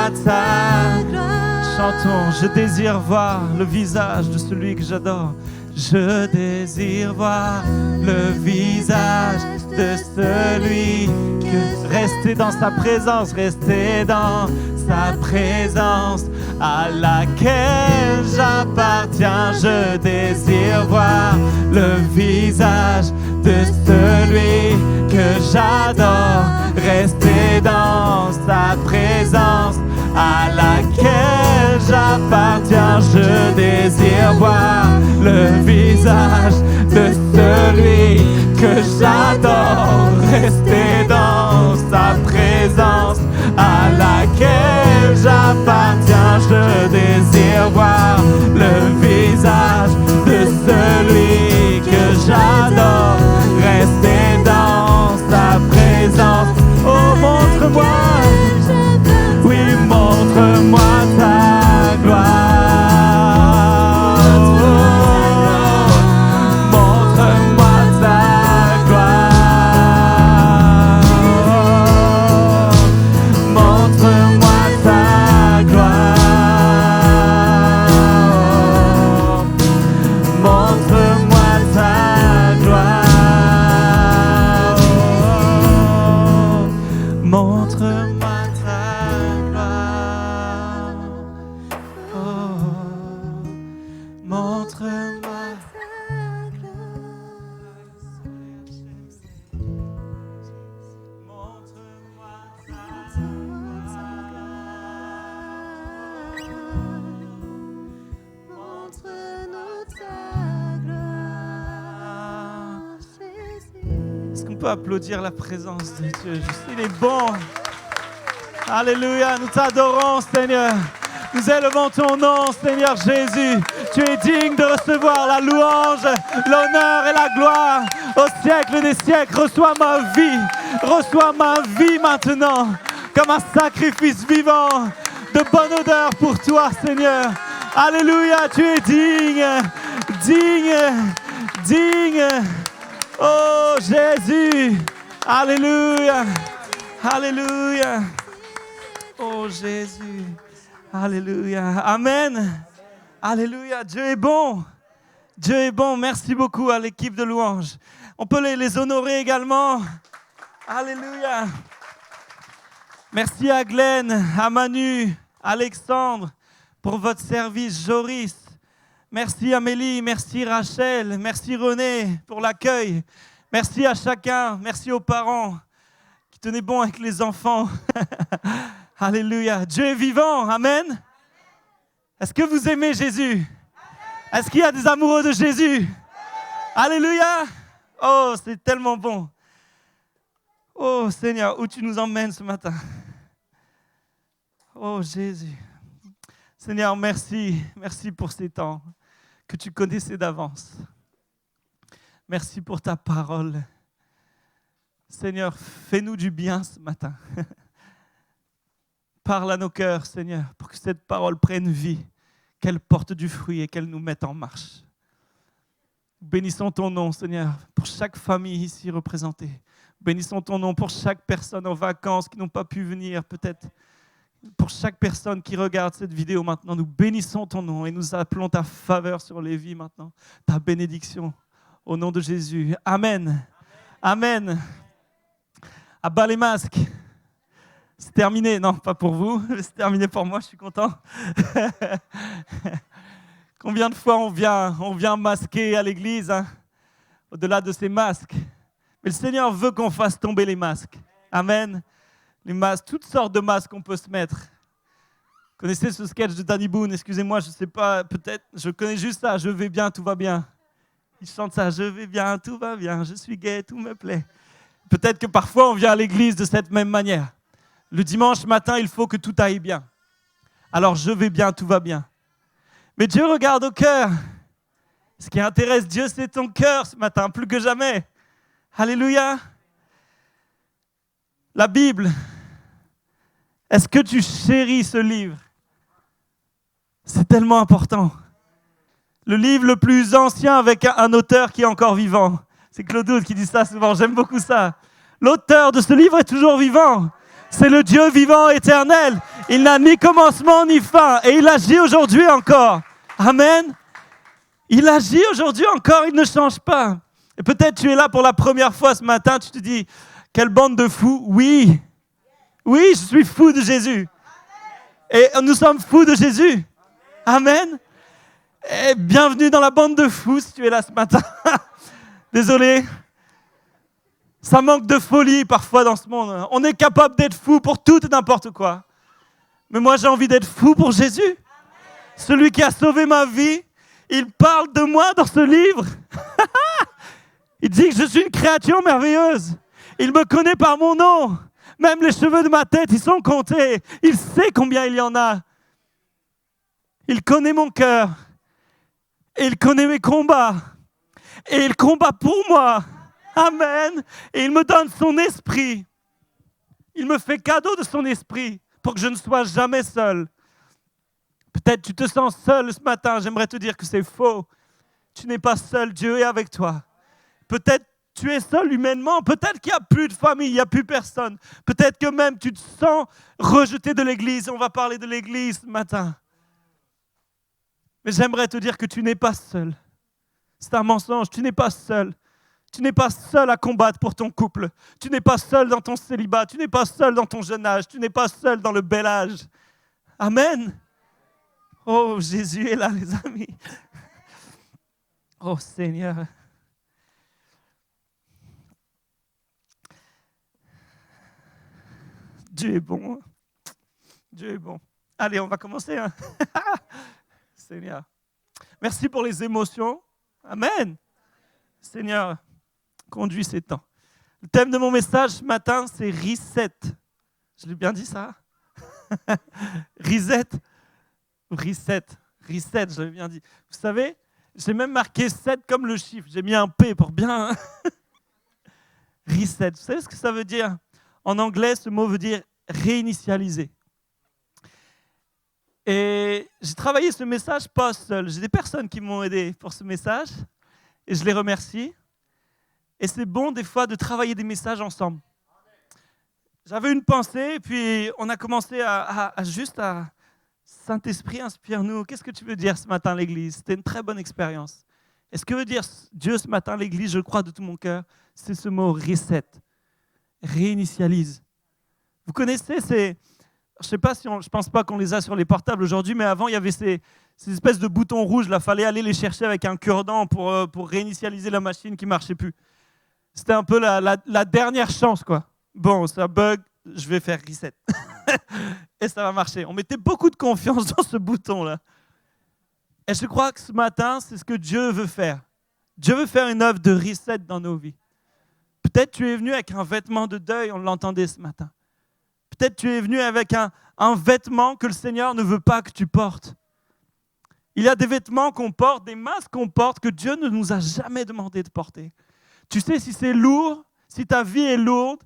Montre-moi ta gloire. Chantons, je désire voir le visage de celui que j'adore. Je désire voir le visage de celui que... Rester dans sa présence, rester dans sa présence à laquelle j'appartiens. Je désire voir le visage de celui que j'adore. Rester dans sa présence à laquelle j'appartiens. Je désire voir le visage de celui que j'adore. Rester dans sa présence à laquelle j'appartiens. Je désire voir le visage de celui que j'adore. Rester dans sa présence. Oh, montre-moi. Oui, montre-moi ta gloire. Applaudir la présence de Dieu. Juste, il est bon. Alléluia, nous t'adorons, Seigneur. Nous élevons ton nom, Seigneur Jésus. Tu es digne de recevoir la louange, l'honneur et la gloire. Au siècle des siècles, reçois ma vie maintenant, comme un sacrifice vivant, de bonne odeur pour toi, Seigneur. Alléluia, tu es digne. Oh Jésus, alléluia, alléluia. Oh Jésus, alléluia, amen, alléluia. Dieu est bon, merci beaucoup à l'équipe de louange. On peut les honorer également, alléluia. Merci à Glenn, à Manu, Alexandre pour votre service, Joris. Merci Amélie, merci Rachel, merci René pour l'accueil. Merci à chacun, merci aux parents qui tenaient bon avec les enfants. Alléluia. Dieu est vivant, amen. Est-ce que vous aimez Jésus? Est-ce qu'il y a des amoureux de Jésus? Alléluia. Oh, c'est tellement bon. Oh Seigneur, où tu nous emmènes ce matin? Oh Jésus. Seigneur, merci pour ces temps que tu connaissais d'avance. Merci pour ta parole. Seigneur, fais-nous du bien ce matin. Parle à nos cœurs, Seigneur, pour que cette parole prenne vie, qu'elle porte du fruit et qu'elle nous mette en marche. Bénissons ton nom, Seigneur, pour chaque famille ici représentée. Bénissons ton nom pour chaque personne en vacances qui n'ont pas pu venir, peut-être. Pour chaque personne qui regarde cette vidéo maintenant, nous bénissons ton nom et nous appelons ta faveur sur les vies maintenant, ta bénédiction au nom de Jésus. Amen. Amen. À bas les masques. C'est terminé. Non, pas pour vous. C'est terminé pour moi, je suis content. Combien de fois on vient masquer à l'église, hein, au-delà de ces masques. Mais le Seigneur veut qu'on fasse tomber les masques. Amen. Les masques, toutes sortes de masques qu'on peut se mettre. Vous connaissez ce sketch de Danny Boone? Excusez-moi, je ne sais pas, peut-être, je connais juste ça. Je vais bien, tout va bien. Il chante ça, je vais bien, tout va bien, je suis gai, tout me plaît. Peut-être que parfois on vient à l'église de cette même manière. Le dimanche matin, il faut que tout aille bien. Alors je vais bien, tout va bien. Mais Dieu regarde au cœur. Ce qui intéresse Dieu, c'est ton cœur ce matin, plus que jamais. Alléluia. La Bible. Est-ce que tu chéris ce livre? C'est tellement important. Le livre le plus ancien avec un auteur qui est encore vivant. C'est Claude Wood qui dit ça souvent, j'aime beaucoup ça. L'auteur de ce livre est toujours vivant. C'est le Dieu vivant éternel. Il n'a ni commencement ni fin. Et il agit aujourd'hui encore. Amen. Il agit aujourd'hui encore, il ne change pas. Et peut-être tu es là pour la première fois ce matin, tu te dis, quelle bande de fous. Oui, je suis fou de Jésus. Et nous sommes fous de Jésus. Amen. Et bienvenue dans la bande de fous si tu es là ce matin. Désolé. Ça manque de folie parfois dans ce monde. On est capable d'être fou pour tout et n'importe quoi. Mais moi j'ai envie d'être fou pour Jésus. Celui qui a sauvé ma vie, il parle de moi dans ce livre. Il dit que je suis une créature merveilleuse. Il me connaît par mon nom. Même les cheveux de ma tête, ils sont comptés. Il sait combien il y en a. Il connaît mon cœur. Et il connaît mes combats. Et il combat pour moi. Amen. Et il me donne son esprit. Il me fait cadeau de son esprit pour que je ne sois jamais seul. Peut-être tu te sens seul ce matin. J'aimerais te dire que c'est faux. Tu n'es pas seul. Dieu est avec toi. Peut-être tu es seul humainement. Peut-être qu'il n'y a plus de famille. Il n'y a plus personne. Peut-être que même tu te sens rejeté de l'église. On va parler de l'église ce matin. Mais j'aimerais te dire que tu n'es pas seul. C'est un mensonge. Tu n'es pas seul. Tu n'es pas seul à combattre pour ton couple. Tu n'es pas seul dans ton célibat. Tu n'es pas seul dans ton jeune âge. Tu n'es pas seul dans le bel âge. Amen. Oh, Jésus est là, les amis. Oh, Seigneur. Dieu est bon. Dieu est bon. Allez, on va commencer. Hein? Seigneur. Merci pour les émotions. Amen. Seigneur, conduis ces temps. Le thème de mon message ce matin, c'est reset. Je l'ai bien dit ça? Reset. Reset, je l'ai bien dit. Vous savez, j'ai même marqué 7 comme le chiffre. J'ai mis un P pour bien. Reset. Vous savez ce que ça veut dire? En anglais, ce mot veut dire réinitialiser. Et j'ai travaillé ce message pas seul. J'ai des personnes qui m'ont aidé pour ce message et je les remercie. Et c'est bon des fois de travailler des messages ensemble. J'avais une pensée et puis on a commencé à Saint-Esprit, inspire-nous. Qu'est-ce que tu veux dire ce matin à l'Église? C'était une très bonne expérience. Et ce que veut dire Dieu ce matin à l'Église, je crois de tout mon cœur, c'est ce mot reset. Réinitialise. Vous connaissez je ne sais pas si je pense pas qu'on les a sur les portables aujourd'hui, mais avant il y avait ces espèces de boutons rouges. Là, fallait aller les chercher avec un cure-dent pour réinitialiser la machine qui marchait plus. C'était un peu la dernière chance, quoi. Bon, ça bug, je vais faire reset. Et ça va marcher. On mettait beaucoup de confiance dans ce bouton-là. Et je crois que ce matin, c'est ce que Dieu veut faire. Dieu veut faire une œuvre de reset dans nos vies. Peut-être tu es venu avec un vêtement de deuil, on l'entendait ce matin. Peut-être tu es venu avec un vêtement que le Seigneur ne veut pas que tu portes. Il y a des vêtements qu'on porte, des masques qu'on porte que Dieu ne nous a jamais demandé de porter. Tu sais, si c'est lourd, si ta vie est lourde,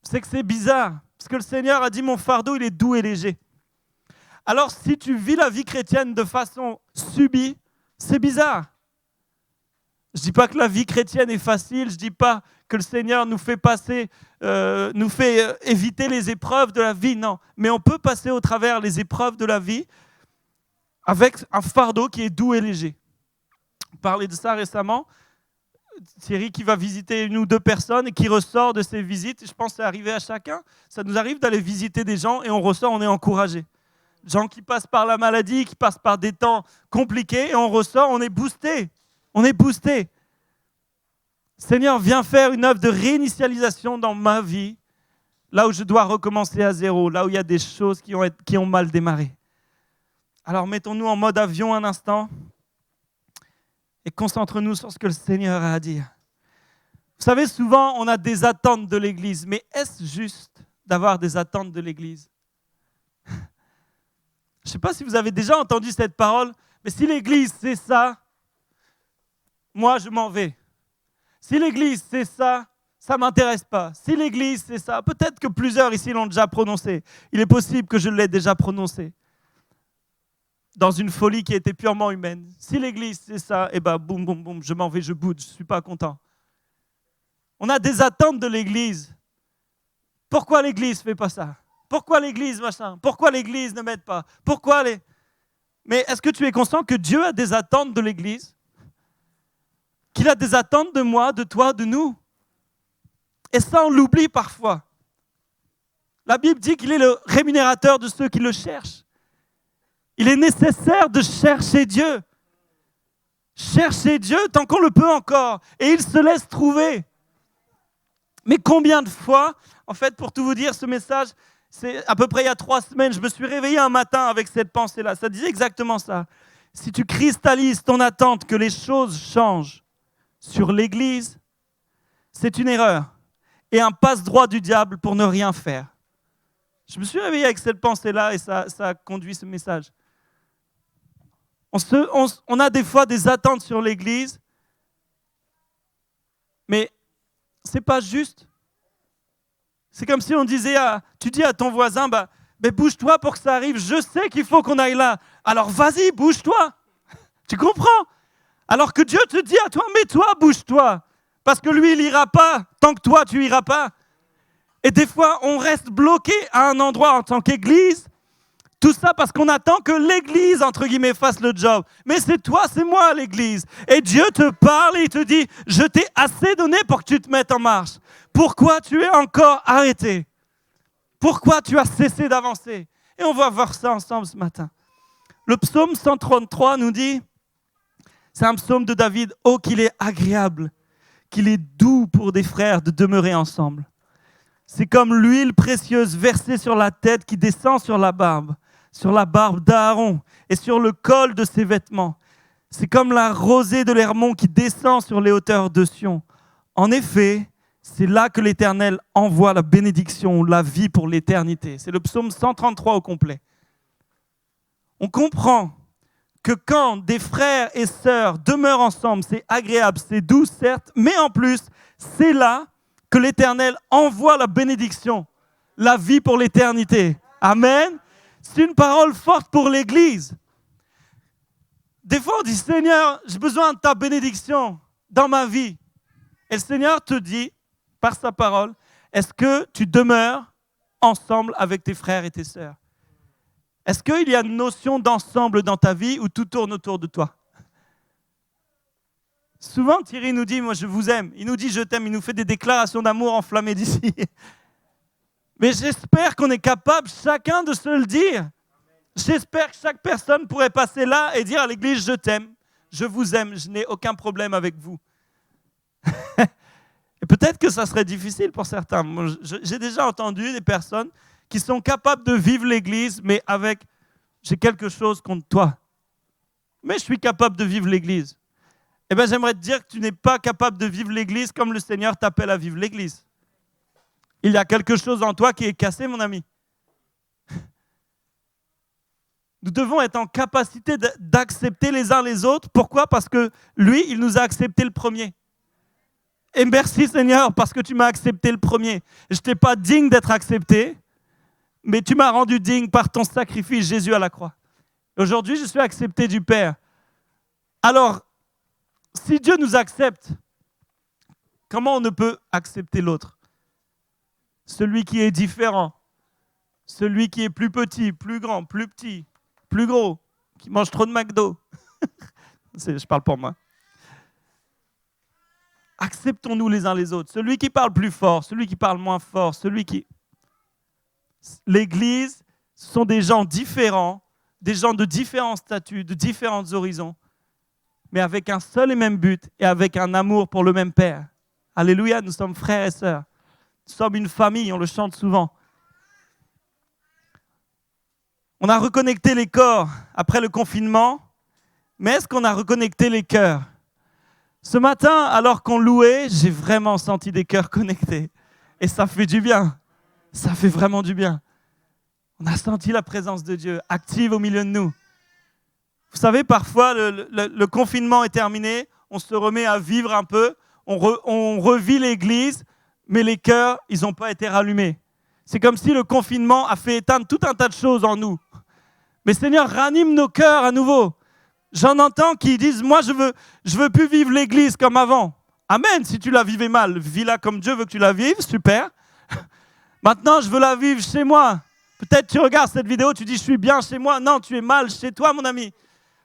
c'est que c'est bizarre. Parce que le Seigneur a dit, mon fardeau, il est doux et léger. Alors, si tu vis la vie chrétienne de façon subie, c'est bizarre. Je ne dis pas que la vie chrétienne est facile, je ne dis pas que le Seigneur nous fait éviter les épreuves de la vie, non. Mais on peut passer au travers les épreuves de la vie avec un fardeau qui est doux et léger. On parlait de ça récemment. Thierry qui va visiter 1 ou 2 personnes et qui ressort de ses visites, je pense que c'est arrivé à chacun, ça nous arrive d'aller visiter des gens et on ressort, on est encouragé. Gens qui passent par la maladie, qui passent par des temps compliqués et on ressort, on est boosté. On est boosté. Seigneur, viens faire une œuvre de réinitialisation dans ma vie, là où je dois recommencer à zéro, là où il y a des choses qui ont mal démarré. Alors mettons-nous en mode avion un instant et concentre-nous sur ce que le Seigneur a à dire. Vous savez, souvent, on a des attentes de l'Église, mais est-ce juste d'avoir des attentes de l'Église? Je ne sais pas si vous avez déjà entendu cette parole, mais si l'Église c'est ça, moi je m'en vais. Si l'Église c'est ça, ça ne m'intéresse pas. Si l'Église c'est ça, peut-être que plusieurs ici l'ont déjà prononcé. Il est possible que je l'ai déjà prononcé dans une folie qui était purement humaine. Si l'Église c'est ça, eh ben boum, boum, boum, je m'en vais, je boude, je ne suis pas content. On a des attentes de l'Église. Pourquoi l'Église ne fait pas ça? Pourquoi l'Église machin? Pourquoi l'Église ne m'aide pas? Pourquoi les... Mais est-ce que tu es conscient que Dieu a des attentes de l'Église? Qu'il a des attentes de moi, de toi, de nous? Et ça, on l'oublie parfois. La Bible dit qu'il est le rémunérateur de ceux qui le cherchent. Il est nécessaire de chercher Dieu. Chercher Dieu tant qu'on le peut encore. Et il se laisse trouver. Mais combien de fois, en fait, pour tout vous dire, ce message, c'est à peu près il y a 3 semaines, je me suis réveillé un matin avec cette pensée-là. Ça disait exactement ça. Si tu cristallises ton attente que les choses changent sur l'Église, c'est une erreur et un passe-droit du diable pour ne rien faire. Je me suis réveillé avec cette pensée-là et ça a conduit ce message. On a des fois des attentes sur l'Église, mais ce n'est pas juste. C'est comme si on disait, tu dis à ton voisin, mais bouge-toi pour que ça arrive, je sais qu'il faut qu'on aille là, alors vas-y, bouge-toi. Tu comprends? Alors que Dieu te dit à toi, mais toi, bouge-toi, parce que lui, il n'ira pas, tant que toi, tu n'iras pas. Et des fois, on reste bloqué à un endroit en tant qu'Église, tout ça parce qu'on attend que l'Église, entre guillemets, fasse le job. Mais c'est toi, c'est moi, l'Église. Et Dieu te parle et il te dit, je t'ai assez donné pour que tu te mettes en marche. Pourquoi tu es encore arrêté? Pourquoi tu as cessé d'avancer? Et on va voir ça ensemble ce matin. Le psaume 133 nous dit, c'est un psaume de David, « Oh, qu'il est agréable, qu'il est doux pour des frères de demeurer ensemble. C'est comme l'huile précieuse versée sur la tête qui descend sur la barbe d'Aaron et sur le col de ses vêtements. C'est comme la rosée de l'Hermon qui descend sur les hauteurs de Sion. En effet, c'est là que l'Éternel envoie la bénédiction, la vie pour l'éternité. » C'est le psaume 133 au complet. On comprend que quand des frères et sœurs demeurent ensemble, c'est agréable, c'est doux certes, mais en plus, c'est là que l'Éternel envoie la bénédiction, la vie pour l'éternité. Amen. C'est une parole forte pour l'Église. Des fois, on dit, Seigneur, j'ai besoin de ta bénédiction dans ma vie. Et le Seigneur te dit, par sa parole, est-ce que tu demeures ensemble avec tes frères et tes sœurs? Est-ce qu'il y a une notion d'ensemble dans ta vie où tout tourne autour de toi? Souvent, Thierry nous dit, moi je vous aime. Il nous dit, je t'aime. Il nous fait des déclarations d'amour enflammées d'ici. Mais j'espère qu'on est capable chacun de se le dire. J'espère que chaque personne pourrait passer là et dire à l'église, je t'aime, je vous aime, je n'ai aucun problème avec vous. Et peut-être que ça serait difficile pour certains. Moi, j'ai déjà entendu des personnes qui sont capables de vivre l'église, mais avec, j'ai quelque chose contre toi. Mais je suis capable de vivre l'église. Eh bien, j'aimerais te dire que tu n'es pas capable de vivre l'église comme le Seigneur t'appelle à vivre l'église. Il y a quelque chose en toi qui est cassé, mon ami. Nous devons être en capacité d'accepter les uns les autres. Pourquoi? Parce que lui, il nous a accepté le premier. Et merci Seigneur, parce que tu m'as accepté le premier. Je n'étais pas digne d'être accepté, mais tu m'as rendu digne par ton sacrifice, Jésus à la croix. Aujourd'hui, je suis accepté du Père. Alors, si Dieu nous accepte, comment on ne peut accepter l'autre? Celui qui est différent, celui qui est plus petit, plus grand, plus petit, plus gros, qui mange trop de McDo. Je parle pour moi. Acceptons-nous les uns les autres. Celui qui parle plus fort, celui qui parle moins fort, celui qui... L'Église, ce sont des gens différents, des gens de différents statuts, de différents horizons, mais avec un seul et même but et avec un amour pour le même Père. Alléluia, nous sommes frères et sœurs. Nous sommes une famille, on le chante souvent. On a reconnecté les corps après le confinement, mais est-ce qu'on a reconnecté les cœurs? Ce matin, alors qu'on louait, j'ai vraiment senti des cœurs connectés. Et ça fait du bien. Ça fait vraiment du bien. On a senti la présence de Dieu active au milieu de nous. Vous savez, parfois, le confinement est terminé, on se remet à vivre un peu, on revit l'église, mais les cœurs, ils n'ont pas été rallumés. C'est comme si le confinement a fait éteindre tout un tas de choses en nous. Mais Seigneur, ranime nos cœurs à nouveau. J'en entends qui disent, moi je veux plus vivre l'église comme avant. Amen, si tu la vivais mal, vis-la comme Dieu veut que tu la vives, super. Maintenant, je veux la vivre chez moi. Peut-être tu regardes cette vidéo, tu dis je suis bien chez moi. Non, tu es mal chez toi, mon ami.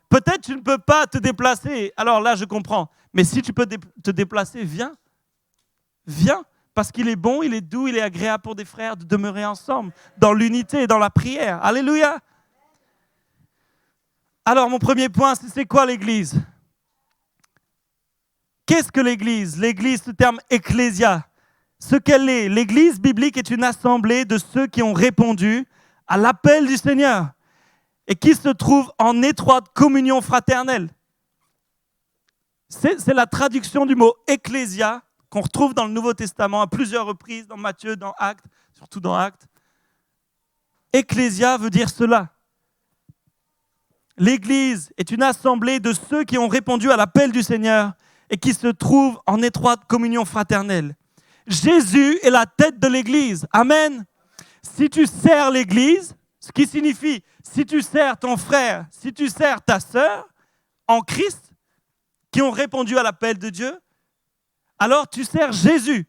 Peut-être tu ne peux pas te déplacer. Alors là, je comprends. Mais si tu peux te déplacer, viens. Viens. Parce qu'il est bon, il est doux, il est agréable pour des frères de demeurer ensemble, dans l'unité et dans la prière. Alléluia. Alors, mon premier point, c'est quoi l'Église? Qu'est-ce que l'Église? L'Église, ce terme ecclésia, ce qu'elle est. L'Église biblique est une assemblée de ceux qui ont répondu à l'appel du Seigneur et qui se trouvent en étroite communion fraternelle. C'est la traduction du mot ecclésia qu'on retrouve dans le Nouveau Testament à plusieurs reprises, dans Matthieu, dans Actes, surtout dans Actes. Ecclésia veut dire cela. L'Église est une assemblée de ceux qui ont répondu à l'appel du Seigneur et qui se trouvent en étroite communion fraternelle. Jésus est la tête de l'Église. Amen. Si tu sers l'Église, ce qui signifie, si tu sers ton frère, si tu sers ta sœur en Christ, qui ont répondu à l'appel de Dieu, alors tu sers Jésus.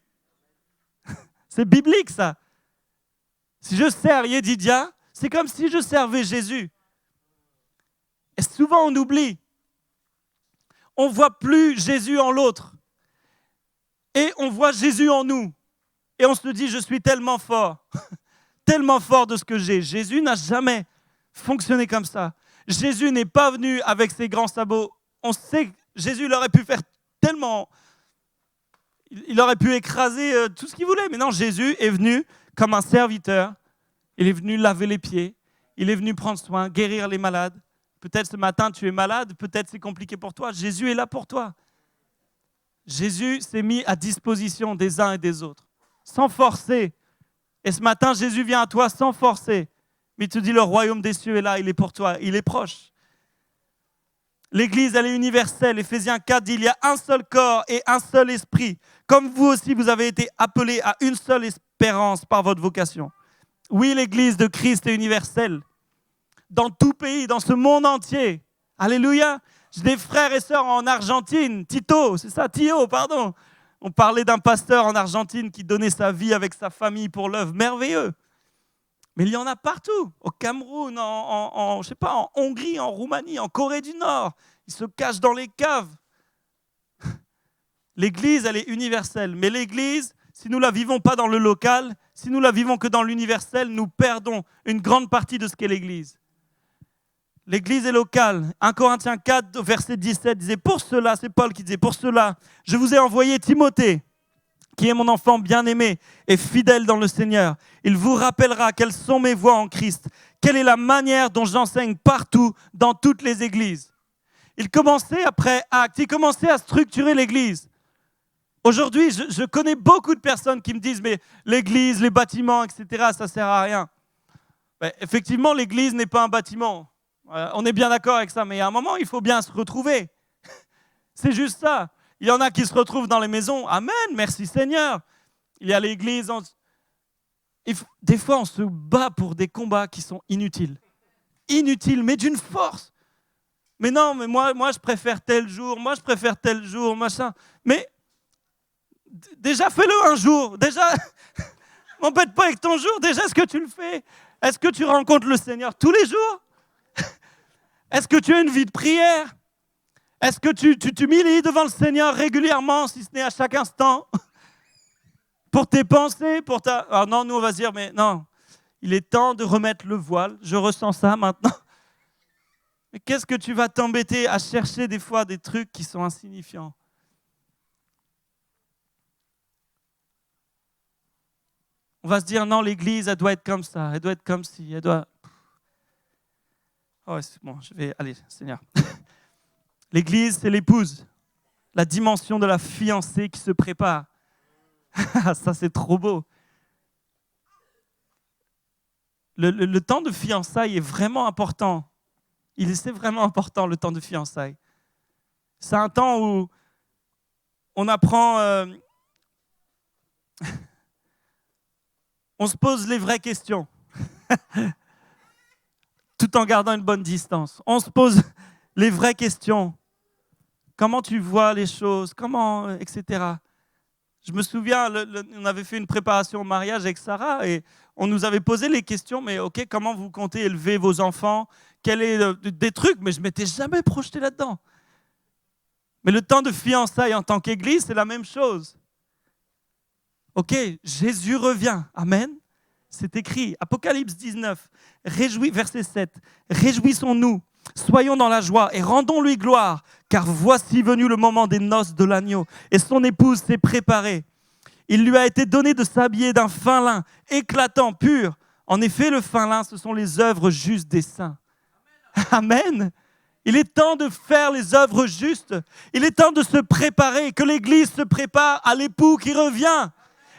C'est biblique ça. Si je sers Yedidia, c'est comme si je servais Jésus. Et souvent on oublie. On ne voit plus Jésus en l'autre. Et on voit Jésus en nous. Et on se dit, je suis tellement fort. Tellement fort de ce que j'ai. Jésus n'a jamais fonctionné comme ça. Jésus n'est pas venu avec ses grands sabots. On sait que Jésus il aurait pu faire tellement... Il aurait pu écraser tout ce qu'il voulait. Mais non, Jésus est venu comme un serviteur. Il est venu laver les pieds. Il est venu prendre soin, guérir les malades. Peut-être ce matin, tu es malade. Peut-être c'est compliqué pour toi. Jésus est là pour toi. Jésus s'est mis à disposition des uns et des autres, sans forcer. Et ce matin, Jésus vient à toi sans forcer. Mais il te dit, le royaume des cieux est là, il est pour toi, il est proche. L'Église, elle est universelle. Éphésiens 4 dit, il y a un seul corps et un seul esprit. Comme vous aussi, vous avez été appelés à une seule espérance par votre vocation. Oui, l'Église de Christ est universelle. Dans tout pays, dans ce monde entier. Alléluia. J'ai des frères et sœurs en Argentine. Tio, pardon. On parlait d'un pasteur en Argentine qui donnait sa vie avec sa famille pour l'œuvre. Merveilleux. Mais il y en a partout. Au Cameroun, en Hongrie, en Roumanie, en Corée du Nord. Ils se cachent dans les caves. L'Église, elle est universelle. Mais l'Église, si nous ne la vivons pas dans le local, si nous la vivons que dans l'universel, nous perdons une grande partie de ce qu'est l'Église. L'Église est locale. 1 Corinthiens 4, verset 17, disait « Pour cela », c'est Paul qui disait « Pour cela, je vous ai envoyé Timothée, qui est mon enfant bien-aimé et fidèle dans le Seigneur. Il vous rappellera quelles sont mes voies en Christ, quelle est la manière dont j'enseigne partout, dans toutes les églises. » Il commençait, après Actes, il commençait à structurer l'Église. Aujourd'hui, je connais beaucoup de personnes qui me disent « Mais l'Église, les bâtiments, etc., ça ne sert à rien. » Effectivement, l'Église n'est pas un bâtiment. On est bien d'accord avec ça, mais à un moment, il faut bien se retrouver. C'est juste ça. Il y en a qui se retrouvent dans les maisons. Amen, merci Seigneur. Il y a l'église. Des fois, on se bat pour des combats qui sont inutiles. Inutiles, mais d'une force. Mais non, mais moi, je préfère tel jour. Moi, je préfère tel jour, machin. Mais déjà, fais-le un jour. Déjà, m'embête pas avec ton jour. Déjà, est-ce que tu le fais? Est-ce que tu rencontres le Seigneur tous les jours? Est-ce que tu as une vie de prière? Est-ce que tu t'humilies devant le Seigneur régulièrement, si ce n'est à chaque instant? Pour tes pensées, pour ta... Alors non, nous on va se dire, mais non, il est temps de remettre le voile, je ressens ça maintenant. Mais qu'est-ce que tu vas t'embêter à chercher des fois des trucs qui sont insignifiants? On va se dire, non, l'Église, elle doit être comme ça, elle doit être comme ci, elle doit... Oh, c'est bon, je vais... Allez, Seigneur. L'Église, c'est l'épouse, la dimension de la fiancée qui se prépare. Ça, c'est trop beau. Le temps de fiançailles est vraiment important. C'est vraiment important, le temps de fiançailles. C'est un temps où on apprend... on se pose les vraies questions. Tout en gardant une bonne distance. On se pose les vraies questions. Comment tu vois les choses? Comment, etc. Je me souviens, on avait fait une préparation au mariage avec Sarah et on nous avait posé les questions, mais ok, comment vous comptez élever vos enfants? Quel est des trucs, mais je ne m'étais jamais projeté là-dedans. Mais le temps de fiançailles en tant qu'Église, c'est la même chose. Ok, Jésus revient. Amen. C'est écrit, Apocalypse 19, verset 7. Réjouissons-nous, soyons dans la joie et rendons-lui gloire, car voici venu le moment des noces de l'agneau et son épouse s'est préparée. Il lui a été donné de s'habiller d'un fin lin, éclatant, pur. En effet, le fin lin, ce sont les œuvres justes des saints. Amen. Il est temps de faire les œuvres justes. Il est temps de se préparer, que l'Église se prépare à l'époux qui revient.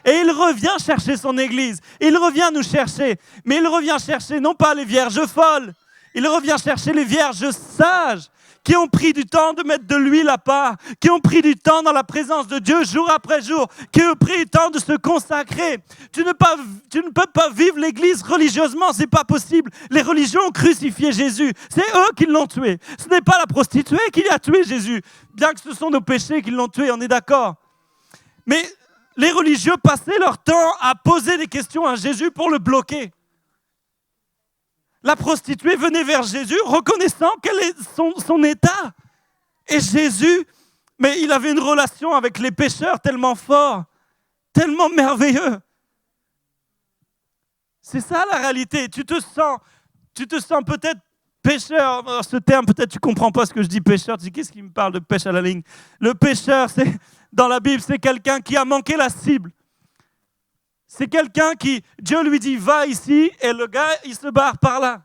Et il revient chercher son Église. Il revient nous chercher. Mais il revient chercher non pas les vierges folles. Il revient chercher les vierges sages qui ont pris du temps de mettre de l'huile à part, qui ont pris du temps dans la présence de Dieu jour après jour, qui ont pris du temps de se consacrer. Tu ne peux pas vivre l'Église religieusement, c'est pas possible. Les religions ont crucifié Jésus, c'est eux qui l'ont tué. Ce n'est pas la prostituée qui a tué Jésus, bien que ce sont nos péchés qui l'ont tué, on est d'accord. Mais les religieux passaient leur temps à poser des questions à Jésus pour le bloquer. La prostituée venait vers Jésus reconnaissant quel est son état. Et Jésus, mais il avait une relation avec les pécheurs tellement fort, tellement merveilleux. C'est ça la réalité. Tu te sens peut-être pécheur. Ce terme, peut-être tu ne comprends pas ce que je dis pécheur. Tu dis, qu'est-ce qui me parle de pêche à la ligne? Le pécheur, dans la Bible, c'est quelqu'un qui a manqué la cible. C'est quelqu'un qui, Dieu lui dit, va ici, et le gars, il se barre par là.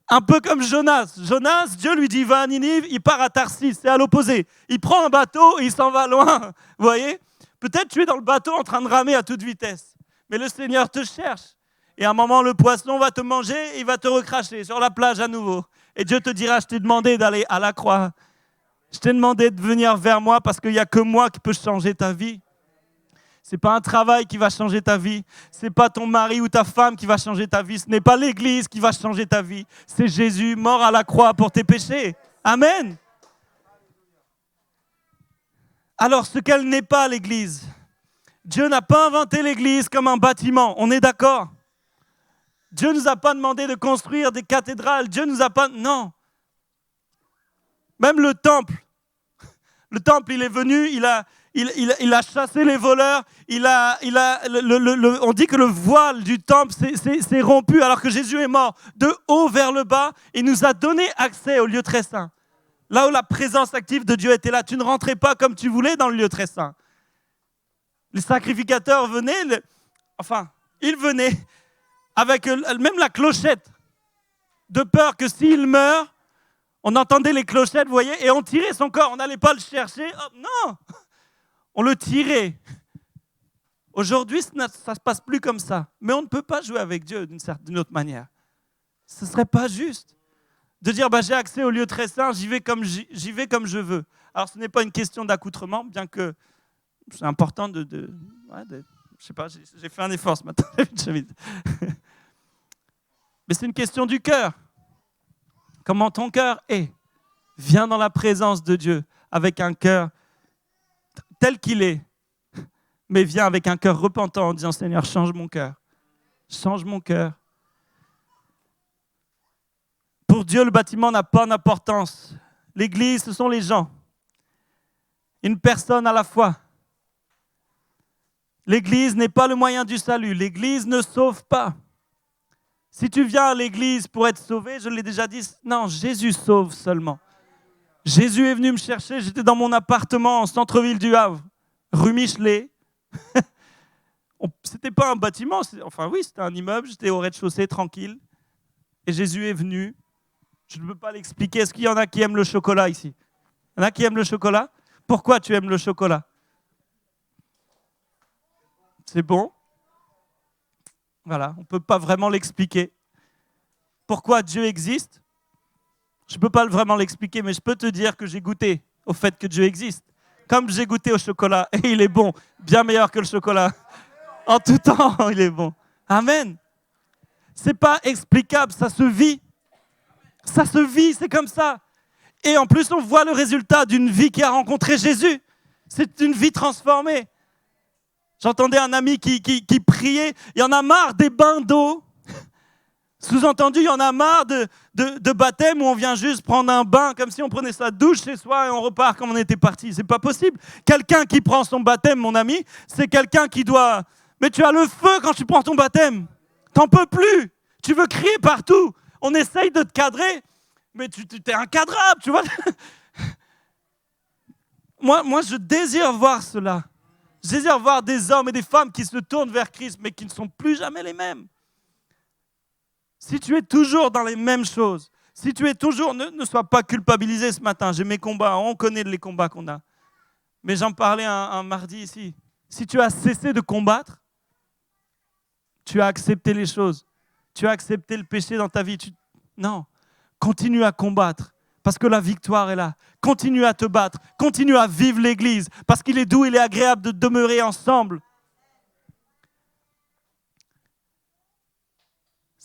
Un peu comme Jonas. Jonas, Dieu lui dit, va à Ninive, il part à Tarsis, c'est à l'opposé. Il prend un bateau et il s'en va loin. Vous voyez? Peut-être tu es dans le bateau en train de ramer à toute vitesse. Mais le Seigneur te cherche. Et à un moment, le poisson va te manger et il va te recracher sur la plage à nouveau. Et Dieu te dira, je t'ai demandé d'aller à la croix. Je t'ai demandé de venir vers moi parce qu'il n'y a que moi qui peux changer ta vie. Ce n'est pas un travail qui va changer ta vie. Ce n'est pas ton mari ou ta femme qui va changer ta vie. Ce n'est pas l'Église qui va changer ta vie. C'est Jésus mort à la croix pour tes péchés. Amen. Alors, ce qu'elle n'est pas, l'Église, Dieu n'a pas inventé l'Église comme un bâtiment. On est d'accord? Dieu ne nous a pas demandé de construire des cathédrales. Dieu nous a pas... Non. Même le temple. Le temple, il est venu, il a chassé les voleurs, on dit que le voile du temple s'est rompu alors que Jésus est mort. De haut vers le bas, il nous a donné accès au lieu très saint. Là où la présence active de Dieu était là, tu ne rentrais pas comme tu voulais dans le lieu très saint. Les sacrificateurs venaient, ils venaient avec même la clochette, de peur que s'il meurt, on entendait les clochettes, vous voyez, et on tirait son corps, on n'allait pas le chercher. Oh, non! On le tirait. Aujourd'hui, ça ne se passe plus comme ça. Mais on ne peut pas jouer avec Dieu d'une autre manière. Ce ne serait pas juste de dire j'ai accès au lieu très saint, j'y vais comme je veux. Alors, ce n'est pas une question d'accoutrement, bien que c'est important je sais pas, j'ai fait un effort ce matin. Mais c'est une question du cœur. Comment ton cœur est. Viens dans la présence de Dieu avec un cœur tel qu'il est, mais viens avec un cœur repentant en disant, Seigneur, change mon cœur. Change mon cœur. Pour Dieu, le bâtiment n'a pas d'importance. L'Église, ce sont les gens. Une personne à la fois. L'Église n'est pas le moyen du salut. L'Église ne sauve pas. Si tu viens à l'Église pour être sauvé, je l'ai déjà dit, non, Jésus sauve seulement. Jésus est venu me chercher, j'étais dans mon appartement en centre-ville du Havre, rue Michelet. C'était pas un bâtiment, c'était un immeuble, j'étais au rez-de-chaussée tranquille. Et Jésus est venu. Je ne peux pas l'expliquer. Est-ce qu'il y en a qui aiment le chocolat ici? Il y en a qui aiment le chocolat? Pourquoi tu aimes le chocolat? C'est bon? Voilà, on ne peut pas vraiment l'expliquer. Pourquoi Dieu existe? Je ne peux pas vraiment l'expliquer, mais je peux te dire que j'ai goûté au fait que Dieu existe. Comme j'ai goûté au chocolat, et il est bon, bien meilleur que le chocolat. En tout temps, il est bon. Amen. Ce n'est pas explicable, ça se vit. Ça se vit, c'est comme ça. Et en plus, on voit le résultat d'une vie qui a rencontré Jésus. C'est une vie transformée. J'entendais un ami qui priait. Il y en a marre des bains d'eau. Sous-entendu, il y en a marre de baptême où on vient juste prendre un bain comme si on prenait sa douche chez soi et on repart comme on était parti. C'est pas possible. Quelqu'un qui prend son baptême, mon ami, c'est quelqu'un qui doit... Mais tu as le feu quand tu prends ton baptême. T'en peux plus. Tu veux crier partout. On essaye de te cadrer, mais tu es incadrable, tu vois. Moi, je désire voir cela. Je désire voir des hommes et des femmes qui se tournent vers Christ, mais qui ne sont plus jamais les mêmes. Si tu es toujours dans les mêmes choses, si tu es toujours... Ne sois pas culpabilisé ce matin. J'ai mes combats, on connaît les combats qu'on a. Mais j'en parlais un mardi ici. Si tu as cessé de combattre, tu as accepté les choses. Tu as accepté le péché dans ta vie. Non, continue à combattre parce que la victoire est là. Continue à te battre. Continue à vivre l'Église parce qu'il est doux, il est agréable de demeurer ensemble.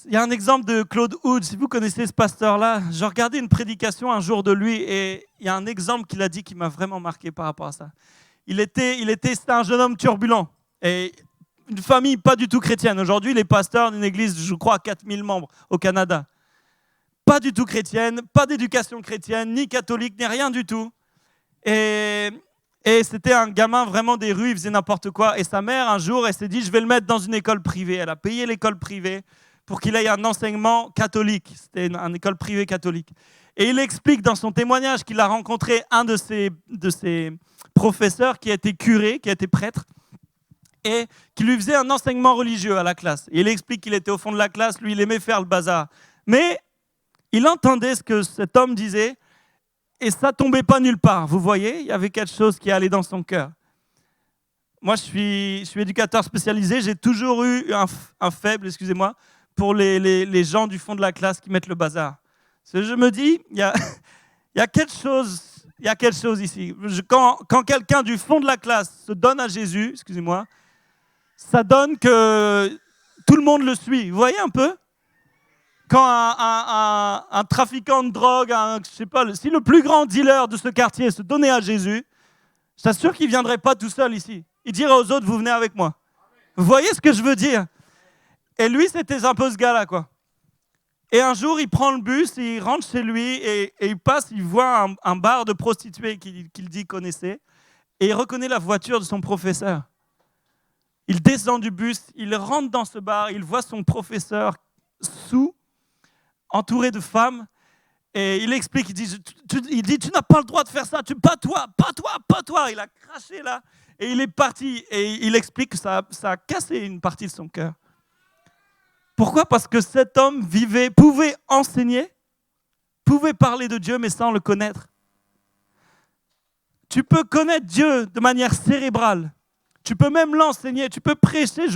Il y a un exemple de Claude Hood, si vous connaissez ce pasteur-là. J'ai regardé une prédication un jour de lui et il y a un exemple qu'il a dit qui m'a vraiment marqué par rapport à ça. C'était un jeune homme turbulent et une famille pas du tout chrétienne. Aujourd'hui, il est pasteur d'une église, je crois, à 4000 membres au Canada. Pas du tout chrétienne, pas d'éducation chrétienne, ni catholique, ni rien du tout. Et c'était un gamin vraiment des rues, il faisait n'importe quoi. Et sa mère, un jour, elle s'est dit, je vais le mettre dans une école privée. Elle a payé l'école privée pour qu'il ait un enseignement catholique. C'était une école privée catholique. Et il explique dans son témoignage qu'il a rencontré un de ses professeurs qui a été curé, qui a été prêtre, et qui lui faisait un enseignement religieux à la classe. Et il explique qu'il était au fond de la classe, lui, il aimait faire le bazar. Mais il entendait ce que cet homme disait, et ça ne tombait pas nulle part. Vous voyez, il y avait quelque chose qui allait dans son cœur. Moi, je suis éducateur spécialisé, j'ai toujours eu un faible, excusez-moi, pour les gens du fond de la classe qui mettent le bazar. Je me dis, il y a quelque chose ici. Quand quelqu'un du fond de la classe se donne à Jésus, excusez-moi, ça donne que tout le monde le suit. Vous voyez un peu? Quand un trafiquant de drogue, je sais pas, si le plus grand dealer de ce quartier se donnait à Jésus, je t'assure qu'il ne viendrait pas tout seul ici. Il dirait aux autres, vous venez avec moi. Vous voyez ce que je veux dire? Et lui, c'était un peu ce gars-là, quoi. Et un jour, il prend le bus, il rentre chez lui et il passe, il voit un bar de prostituées qu'il dit connaissait et il reconnaît la voiture de son professeur. Il descend du bus, il rentre dans ce bar, il voit son professeur sous, entouré de femmes et il explique, il dit tu n'as pas le droit de faire ça, pas toi. Il a craché là et il est parti et il explique que ça a cassé une partie de son cœur. Pourquoi? Parce que cet homme pouvait enseigner, pouvait parler de Dieu, mais sans le connaître. Tu peux connaître Dieu de manière cérébrale. Tu peux même l'enseigner, tu peux prêcher.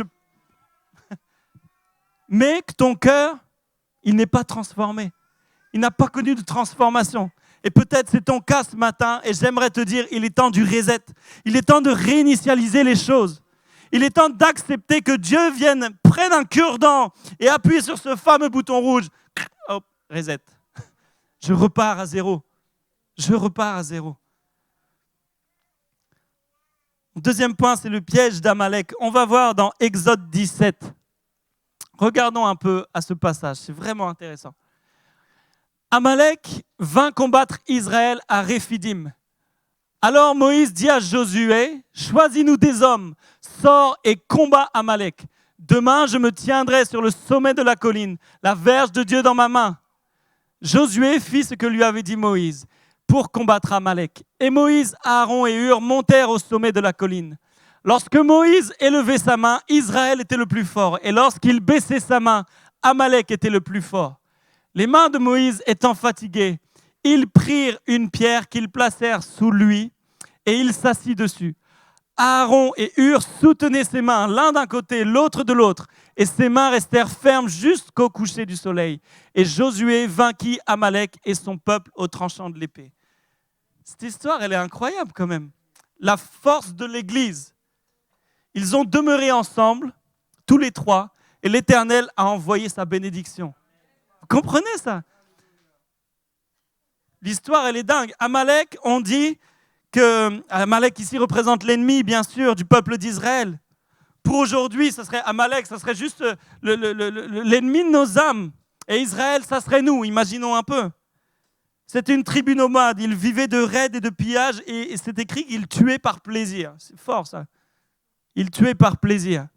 Mais que ton cœur, il n'est pas transformé. Il n'a pas connu de transformation. Et peut-être c'est ton cas ce matin, et j'aimerais te dire, il est temps du reset. Il est temps de réinitialiser les choses. Il est temps d'accepter que Dieu vienne, prenne un cure-dent et appuie sur ce fameux bouton rouge. Hop, reset. Je repars à zéro. Deuxième point, c'est le piège d'Amalek. On va voir dans Exode 17. Regardons un peu à ce passage, c'est vraiment intéressant. Amalek vint combattre Israël à Réphidim. Alors Moïse dit à Josué, « Choisis-nous des hommes, sors et combat Amalek. Demain, je me tiendrai sur le sommet de la colline, la verge de Dieu dans ma main. » Josué fit ce que lui avait dit Moïse pour combattre Amalek. Et Moïse, Aaron et Hur montèrent au sommet de la colline. Lorsque Moïse élevait sa main, Israël était le plus fort. Et lorsqu'il baissait sa main, Amalek était le plus fort. Les mains de Moïse étant fatiguées, ils prirent une pierre qu'ils placèrent sous lui et il s'assit dessus. Aaron et Hur soutenaient ses mains, l'un d'un côté, l'autre de l'autre, et ses mains restèrent fermes jusqu'au coucher du soleil. Et Josué vainquit Amalek et son peuple au tranchant de l'épée. Cette histoire, elle est incroyable quand même. La force de l'Église. Ils ont demeuré ensemble, tous les trois, et l'Éternel a envoyé sa bénédiction. Vous comprenez ça? L'histoire, elle est dingue. Amalek, on dit que Amalek ici représente l'ennemi, bien sûr, du peuple d'Israël. pour aujourd'hui, ça serait Amalek, ça serait juste l'ennemi de nos âmes. Et Israël, ça serait nous, imaginons un peu. C'était une tribu nomade, ils vivaient de raids et de pillages, et c'est écrit qu'ils tuaient par plaisir. C'est fort ça. Ils tuaient par plaisir.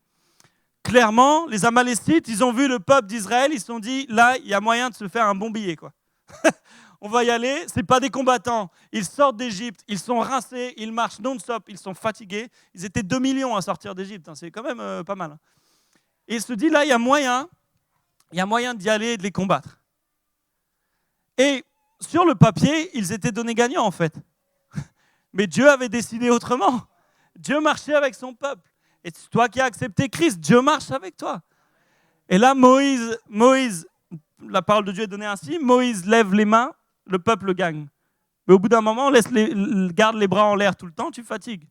Clairement, les Amalécites, ils ont vu le peuple d'Israël, ils se sont dit, là, il y a moyen de se faire un bon billet, quoi. On va y aller, ce n'est pas des combattants. Ils sortent d'Égypte, ils sont rincés, ils marchent non-stop, ils sont fatigués. Ils étaient 2 millions à sortir d'Égypte, hein, c'est quand même pas mal. Et il se dit, là, il y a moyen d'y aller et de les combattre. Et sur le papier, ils étaient donnés gagnants, en fait. Mais Dieu avait décidé autrement. Dieu marchait avec son peuple. Et c'est toi qui as accepté Christ, Dieu marche avec toi. Et là, Moïse, la parole de Dieu est donnée ainsi, Moïse lève les mains, le peuple gagne. Mais au bout d'un moment, garde les bras en l'air tout le temps, tu fatigues.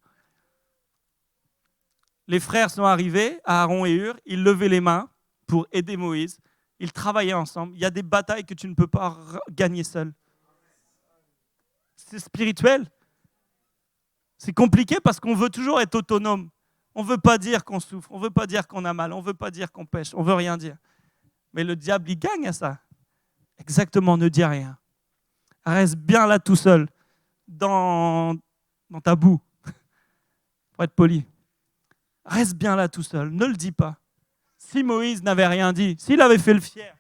Les frères sont arrivés, Aaron et Hur, ils levaient les mains pour aider Moïse. Ils travaillaient ensemble. Il y a des batailles que tu ne peux pas gagner seul. C'est spirituel. C'est compliqué parce qu'on veut toujours être autonome. On ne veut pas dire qu'on souffre, on ne veut pas dire qu'on a mal, on ne veut pas dire qu'on pêche, on ne veut rien dire. Mais le diable, il gagne à ça. Exactement, ne dis rien. Reste bien là tout seul, dans ta boue, pour être poli. Reste bien là tout seul, ne le dis pas. Si Moïse n'avait rien dit, s'il avait fait le fier.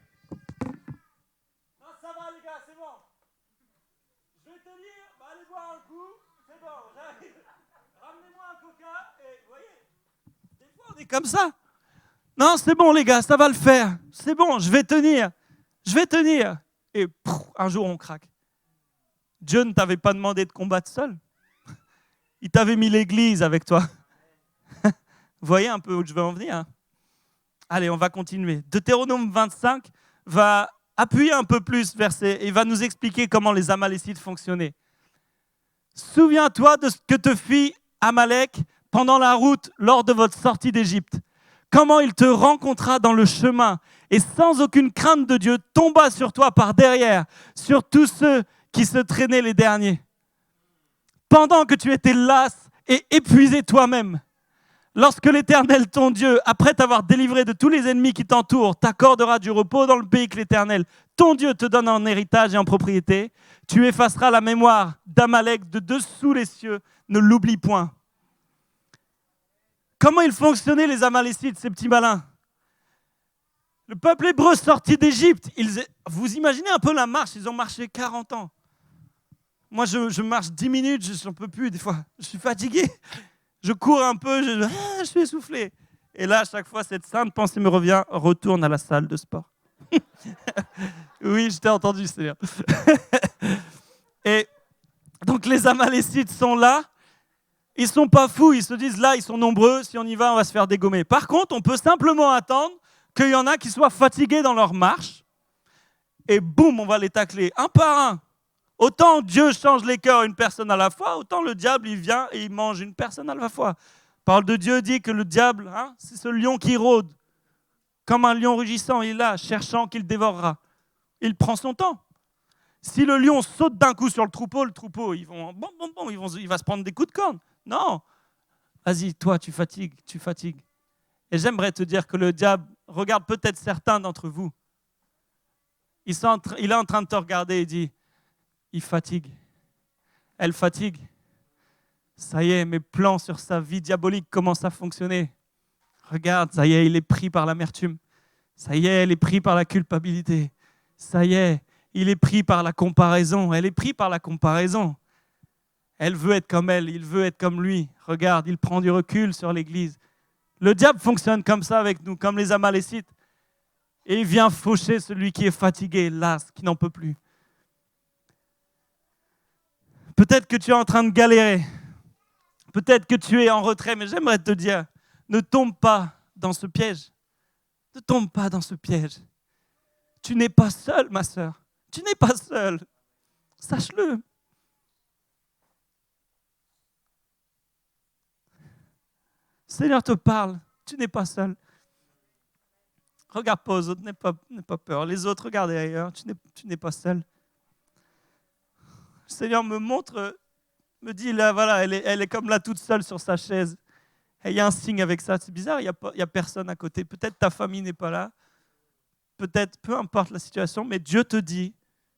Non, ça va les gars, c'est bon. Je vais te dire, allez boire un coup, c'est bon, j'arrive. Ramenez-moi un coca et vous voyez, des fois on est comme ça. Non, c'est bon les gars, ça va le faire. C'est bon, je vais tenir. Et un jour on craque. Dieu ne t'avait pas demandé de combattre seul. Il t'avait mis l'église avec toi. Vous voyez un peu où je veux en venir? Allez, on va continuer. Deutéronome 25 va appuyer un peu plus verset et va nous expliquer comment les Amalécites fonctionnaient. Souviens-toi de ce que te fit Amalek pendant la route lors de votre sortie d'Égypte. Comment il te rencontra dans le chemin et sans aucune crainte de Dieu tomba sur toi par derrière, sur tous ceux qui se traînaient les derniers. Pendant que tu étais las et épuisé toi-même, lorsque l'Éternel, ton Dieu, après t'avoir délivré de tous les ennemis qui t'entourent, t'accordera du repos dans le pays que l'Éternel, ton Dieu, te donne en héritage et en propriété, tu effaceras la mémoire d'Amalek de dessous les cieux, ne l'oublie point. Comment ils fonctionnaient les Amalécites, ces petits malins? Le peuple hébreu sorti d'Égypte, vous imaginez un peu la marche, ils ont marché 40 ans. Moi, je marche 10 minutes, je n'en peux plus des fois. Je suis fatigué. Je cours un peu, je suis essoufflé. Et là, à chaque fois, cette sainte pensée me revient, retourne à la salle de sport. Oui, je t'ai entendu, Seigneur. Et donc, les Amalécites sont là. Ils ne sont pas fous, ils se disent là, ils sont nombreux, si on y va, on va se faire dégommer. Par contre, on peut simplement attendre qu'il y en a qui soient fatigués dans leur marche. Et boum, on va les tacler, un par un. Autant Dieu change les cœurs une personne à la fois, autant le diable, il vient et il mange une personne à la fois. La parole de Dieu dit que le diable, c'est ce lion qui rôde. Comme un lion rugissant, il est là, cherchant qu'il dévorera. Il prend son temps. Si le lion saute d'un coup sur le troupeau, il va se prendre des coups de corne. Non. Vas-y, toi, tu fatigues. Et j'aimerais te dire que le diable regarde peut-être certains d'entre vous. Il est en train de te regarder et dit, il fatigue. Elle fatigue. Ça y est, mes plans sur sa vie diabolique commencent à fonctionner. Regarde, ça y est, il est pris par l'amertume. Ça y est, elle est prise par la culpabilité. Ça y est, il est pris par la comparaison. Elle est prise par la comparaison. Elle veut être comme elle, il veut être comme lui. Regarde, il prend du recul sur l'Église. Le diable fonctionne comme ça avec nous, comme les Amalécites. Et il vient faucher celui qui est fatigué, las, qui n'en peut plus. Peut-être que tu es en train de galérer. Peut-être que tu es en retrait, mais j'aimerais te dire, ne tombe pas dans ce piège. Ne tombe pas dans ce piège. Tu n'es pas seul, ma sœur. Tu n'es pas seul. Sache-le. Seigneur te parle. Tu n'es pas seul. Regarde pas aux autres, n'aie pas peur. Les autres, regardez ailleurs. Tu n'es pas seul. Le Seigneur me montre, me dit, là, voilà, elle est comme là toute seule sur sa chaise. Et il y a un signe avec ça, c'est bizarre, il y a personne à côté. Peut-être ta famille n'est pas là, peut-être, peu importe la situation, mais Dieu te dit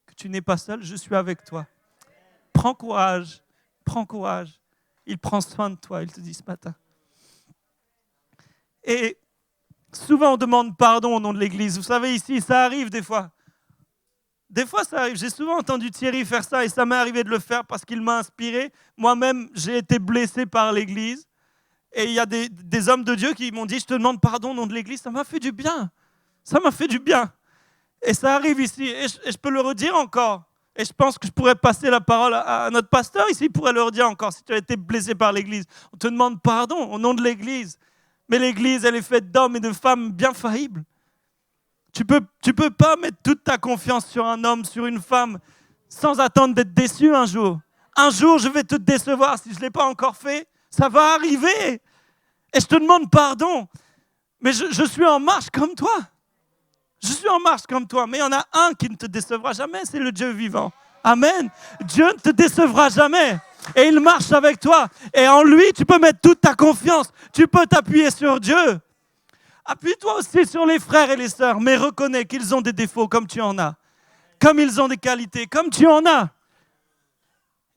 que tu n'es pas seul, je suis avec toi. Prends courage, prends courage. Il prend soin de toi, il te dit ce matin. Et souvent on demande pardon au nom de l'Église. Vous savez, ici, ça arrive des fois. Des fois, ça arrive. J'ai souvent entendu Thierry faire ça et ça m'est arrivé de le faire parce qu'il m'a inspiré. Moi-même, j'ai été blessé par l'Église. Et il y a des hommes de Dieu qui m'ont dit, je te demande pardon au nom de l'Église. Ça m'a fait du bien. Ça m'a fait du bien. Et ça arrive ici. Et je peux le redire encore. Et je pense que je pourrais passer la parole à notre pasteur ici. Il pourrait le redire encore si tu as été blessé par l'Église. On te demande pardon au nom de l'Église. Mais l'Église, elle est faite d'hommes et de femmes bien faillibles. Tu peux pas mettre toute ta confiance sur un homme, sur une femme, sans attendre d'être déçu un jour. Un jour, je vais te décevoir si je ne l'ai pas encore fait. Ça va arriver. Et je te demande pardon. Mais je suis en marche comme toi. Je suis en marche comme toi. Mais il y en a un qui ne te décevra jamais, c'est le Dieu vivant. Amen. Dieu ne te décevra jamais. Et il marche avec toi. Et en lui, tu peux mettre toute ta confiance. Tu peux t'appuyer sur Dieu. Appuie-toi aussi sur les frères et les sœurs, mais reconnais qu'ils ont des défauts comme tu en as. Comme ils ont des qualités, comme tu en as.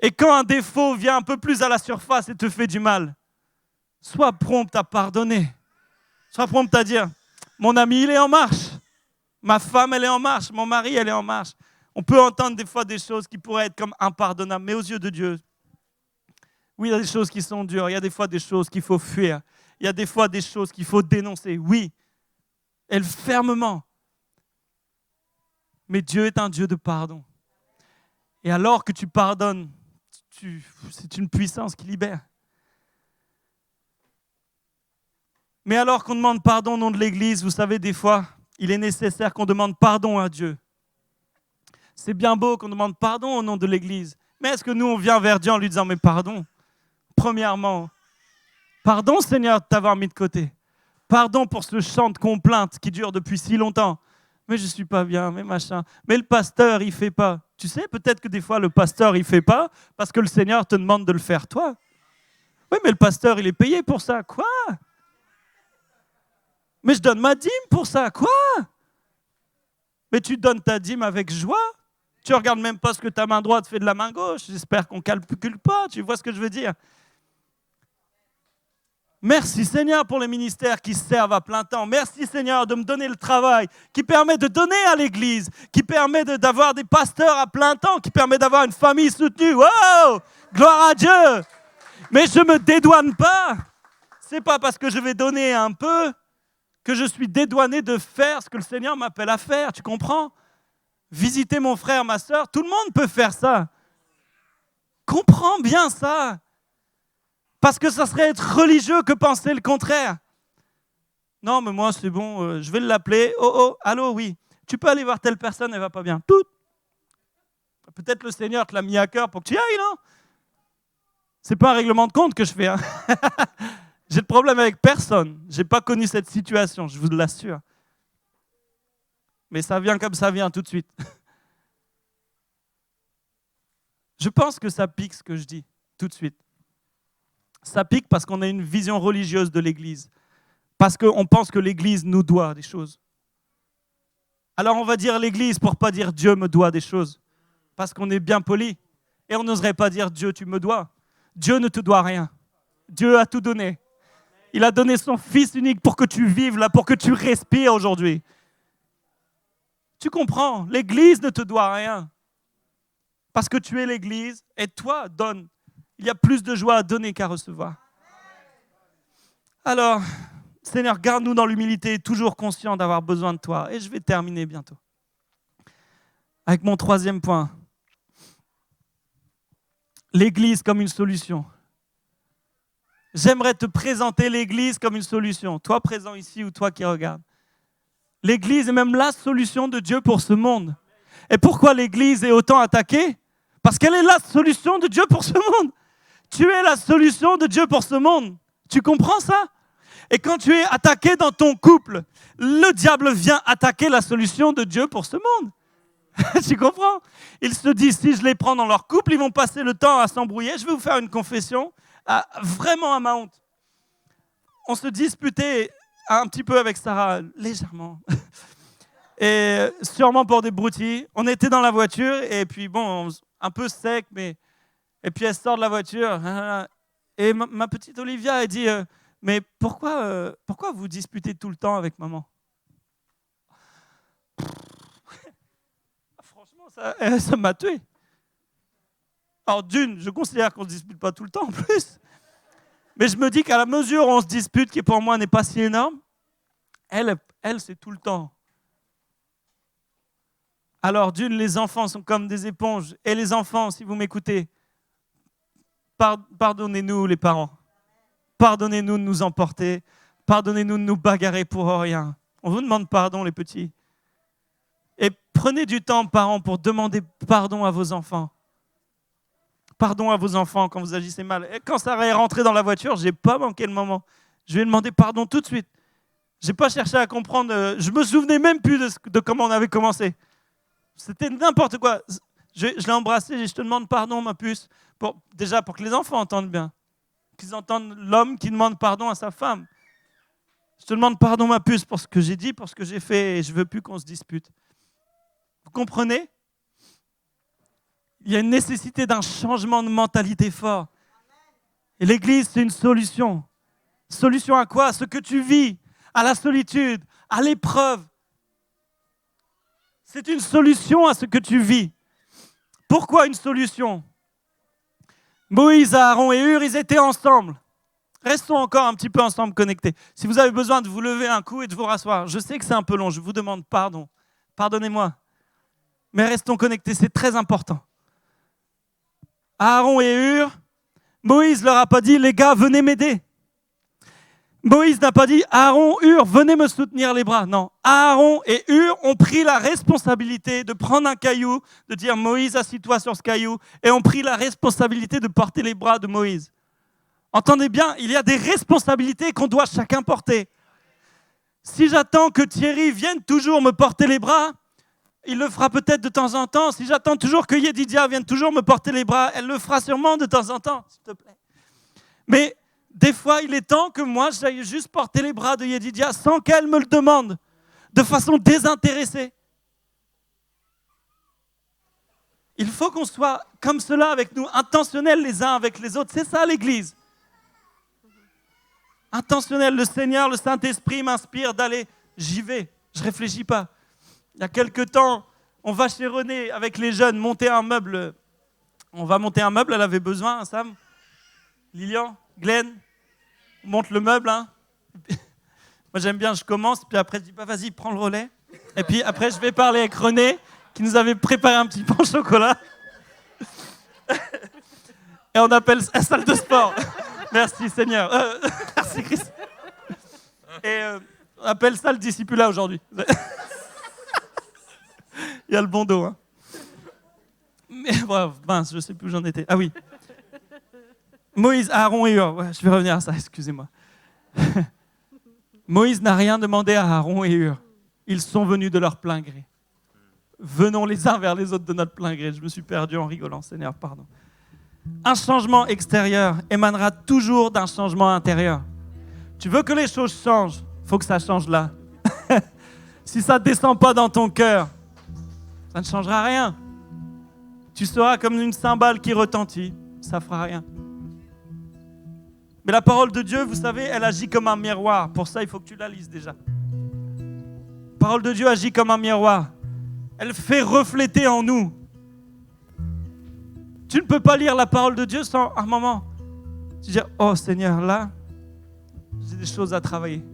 Et quand un défaut vient un peu plus à la surface et te fait du mal, sois prompt à pardonner. Sois prompt à dire, mon ami, il est en marche. Ma femme, elle est en marche. Mon mari, elle est en marche. On peut entendre des fois des choses qui pourraient être comme impardonnables, mais aux yeux de Dieu, oui, il y a des choses qui sont dures. Il y a des fois des choses qu'il faut fuir. Il y a des fois des choses qu'il faut dénoncer. Oui, et fermement. Mais Dieu est un Dieu de pardon. Et alors que tu pardonnes, c'est une puissance qui libère. Mais alors qu'on demande pardon au nom de l'Église, vous savez, des fois, il est nécessaire qu'on demande pardon à Dieu. C'est bien beau qu'on demande pardon au nom de l'Église. Mais est-ce que nous, on vient vers Dieu en lui disant, mais pardon, premièrement, pardon Seigneur de t'avoir mis de côté. Pardon pour ce chant de complainte qui dure depuis si longtemps. Mais je ne suis pas bien, mais machin. Mais le pasteur, il ne fait pas. Tu sais, peut-être que des fois, le pasteur, il ne fait pas parce que le Seigneur te demande de le faire toi. Oui, mais le pasteur, il est payé pour ça. Quoi? Mais je donne ma dîme pour ça. Quoi? Mais tu donnes ta dîme avec joie. Tu ne regardes même pas ce que ta main droite fait de la main gauche. J'espère qu'on ne calcule pas. Tu vois ce que je veux dire? Merci Seigneur pour les ministères qui servent à plein temps. Merci Seigneur de me donner le travail qui permet de donner à l'Église, qui permet d'avoir des pasteurs à plein temps, qui permet d'avoir une famille soutenue. Wow! Gloire à Dieu! Mais je ne me dédouane pas. Ce n'est pas parce que je vais donner un peu que je suis dédouané de faire ce que le Seigneur m'appelle à faire. Tu comprends? Visiter mon frère, ma soeur, tout le monde peut faire ça. Comprends bien ça. Parce que ça serait être religieux que penser le contraire. Non, mais moi, c'est bon, je vais l'appeler. Oh, allô, oui. Tu peux aller voir telle personne, elle ne va pas bien. Tout. Peut-être le Seigneur te l'a mis à cœur pour que tu y ailles, non? Ce n'est pas un règlement de compte que je fais. Hein. J'ai de problème avec personne. Je n'ai pas connu cette situation, je vous l'assure. Mais ça vient comme ça vient tout de suite. Je pense que ça pique ce que je dis tout de suite. Ça pique parce qu'on a une vision religieuse de l'Église. Parce qu'on pense que l'Église nous doit des choses. Alors on va dire l'Église pour ne pas dire Dieu me doit des choses. Parce qu'on est bien poli. Et on n'oserait pas dire Dieu tu me dois. Dieu ne te doit rien. Dieu a tout donné. Il a donné son Fils unique pour que tu vives là, pour que tu respires aujourd'hui. Tu comprends? L'Église ne te doit rien. Parce que tu es l'Église et toi, donne. Il y a plus de joie à donner qu'à recevoir. Alors, Seigneur, garde-nous dans l'humilité, toujours conscient d'avoir besoin de toi. Et je vais terminer bientôt. Avec mon troisième point. L'Église comme une solution. J'aimerais te présenter l'Église comme une solution. Toi présent ici ou toi qui regardes. L'Église est même la solution de Dieu pour ce monde. Et pourquoi l'Église est autant attaquée? Parce qu'elle est la solution de Dieu pour ce monde. Tu es la solution de Dieu pour ce monde. Tu comprends ça? Et quand tu es attaqué dans ton couple, le diable vient attaquer la solution de Dieu pour ce monde. Tu comprends? Il se dit, si je les prends dans leur couple, ils vont passer le temps à s'embrouiller. Je vais vous faire une confession, vraiment à ma honte. on se disputait un petit peu avec Sarah, légèrement. Et sûrement pour des broutilles. On était dans la voiture et puis bon, un peu sec, mais... Et puis elle sort de la voiture. Et ma petite Olivia, elle dit mais pourquoi vous disputez tout le temps avec maman? Franchement, ça m'a tué. Alors d'une, je considère qu'on ne se dispute pas tout le temps en plus. Mais je me dis qu'à la mesure où on se dispute, qui pour moi n'est pas si énorme, elle c'est tout le temps. Alors d'une, les enfants sont comme des éponges. Et les enfants, si vous m'écoutez, pardonnez-nous les parents. Pardonnez-nous de nous emporter. Pardonnez-nous de nous bagarrer pour rien. On vous demande pardon les petits. Et prenez du temps, parents, pour demander pardon à vos enfants. Pardon à vos enfants quand vous agissez mal. Et quand Sarah est rentrée dans la voiture, je n'ai pas manqué le moment. Je lui ai demandé pardon tout de suite. Je n'ai pas cherché à comprendre. Je ne me souvenais même plus de comment on avait commencé. C'était n'importe quoi. Je l'ai embrassé et je te demande pardon, ma puce. Déjà pour que les enfants entendent bien. Qu'ils entendent l'homme qui demande pardon à sa femme. Je te demande pardon, ma puce, pour ce que j'ai dit, pour ce que j'ai fait, et je ne veux plus qu'on se dispute. Vous comprenez? Il y a une nécessité d'un changement de mentalité fort. Et l'Église, c'est une solution. Solution à quoi? À ce que tu vis, à la solitude, à l'épreuve. C'est une solution à ce que tu vis. Pourquoi une solution? Moïse, Aaron et Hur, ils étaient ensemble. Restons encore un petit peu ensemble connectés. Si vous avez besoin de vous lever un coup et de vous rasseoir, je sais que c'est un peu long, je vous demande pardon. Pardonnez-moi. Mais restons connectés, c'est très important. Aaron et Hur, Moïse leur a pas dit, les gars, venez m'aider. Moïse n'a pas dit, Aaron, Hur, venez me soutenir les bras. Non, Aaron et Hur ont pris la responsabilité de prendre un caillou, de dire, Moïse, assis-toi sur ce caillou, et ont pris la responsabilité de porter les bras de Moïse. Entendez bien, il y a des responsabilités qu'on doit chacun porter. Si j'attends que Thierry vienne toujours me porter les bras, il le fera peut-être de temps en temps. Si j'attends toujours que Yedidia vienne toujours me porter les bras, elle le fera sûrement de temps en temps, s'il te plaît. Mais des fois, il est temps que moi, j'aille juste porter les bras de Yedidia sans qu'elle me le demande, de façon désintéressée. Il faut qu'on soit comme cela avec nous, intentionnels les uns avec les autres. C'est ça l'Église. Intentionnel, le Seigneur, le Saint-Esprit m'inspire d'aller, j'y vais, je ne réfléchis pas. Il y a quelques temps, on va chez René avec les jeunes monter un meuble. On va monter un meuble, elle avait besoin, hein, Sam, Lilian, Glenn, on monte le meuble. Hein. Moi j'aime bien, je commence, puis après je dis bah, vas-y, prends le relais. Et puis après je vais parler avec René, qui nous avait préparé un petit pain au chocolat. Et on appelle la salle de sport. Merci Seigneur. Merci Christ. Et on appelle ça le discipulat aujourd'hui. Il y a le bon dos. Hein. Mais mince, je ne sais plus où j'en étais. Ah oui. Moïse, Aaron et Hur. Ouais, je vais revenir à ça, excusez-moi. Moïse n'a rien demandé à Aaron et Hur. Ils sont venus de leur plein gré. Venons les uns vers les autres de notre plein gré. Je me suis perdu en rigolant, Seigneur, pardon. Un changement extérieur émanera toujours d'un changement intérieur. Tu veux que les choses changent, il faut que ça change là. Si ça ne descend pas dans ton cœur, ça ne changera rien. Tu seras comme une cymbale qui retentit, ça ne fera rien. Mais la parole de Dieu, vous savez, elle agit comme un miroir. Pour ça, il faut que tu la lises déjà. La parole de Dieu agit comme un miroir. Elle fait refléter en nous. Tu ne peux pas lire la parole de Dieu sans un moment te dire « Oh Seigneur, là, j'ai des choses à travailler.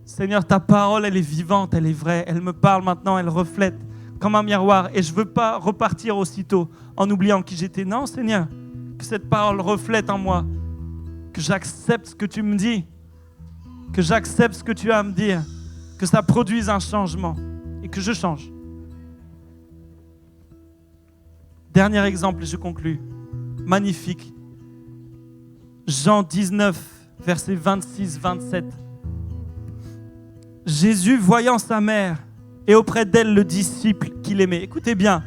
Seigneur, ta parole, elle est vivante, elle est vraie. Elle me parle maintenant, elle reflète comme un miroir. Et je ne veux pas repartir aussitôt en oubliant qui j'étais. Non, Seigneur, que cette parole reflète en moi. Que j'accepte ce que tu me dis. Que j'accepte ce que tu as à me dire. Que ça produise un changement. Et que je change. » Dernier exemple et je conclus. Magnifique. Jean 19, versets 26-27. Jésus, voyant sa mère et auprès d'elle le disciple qu'il aimait. Écoutez bien.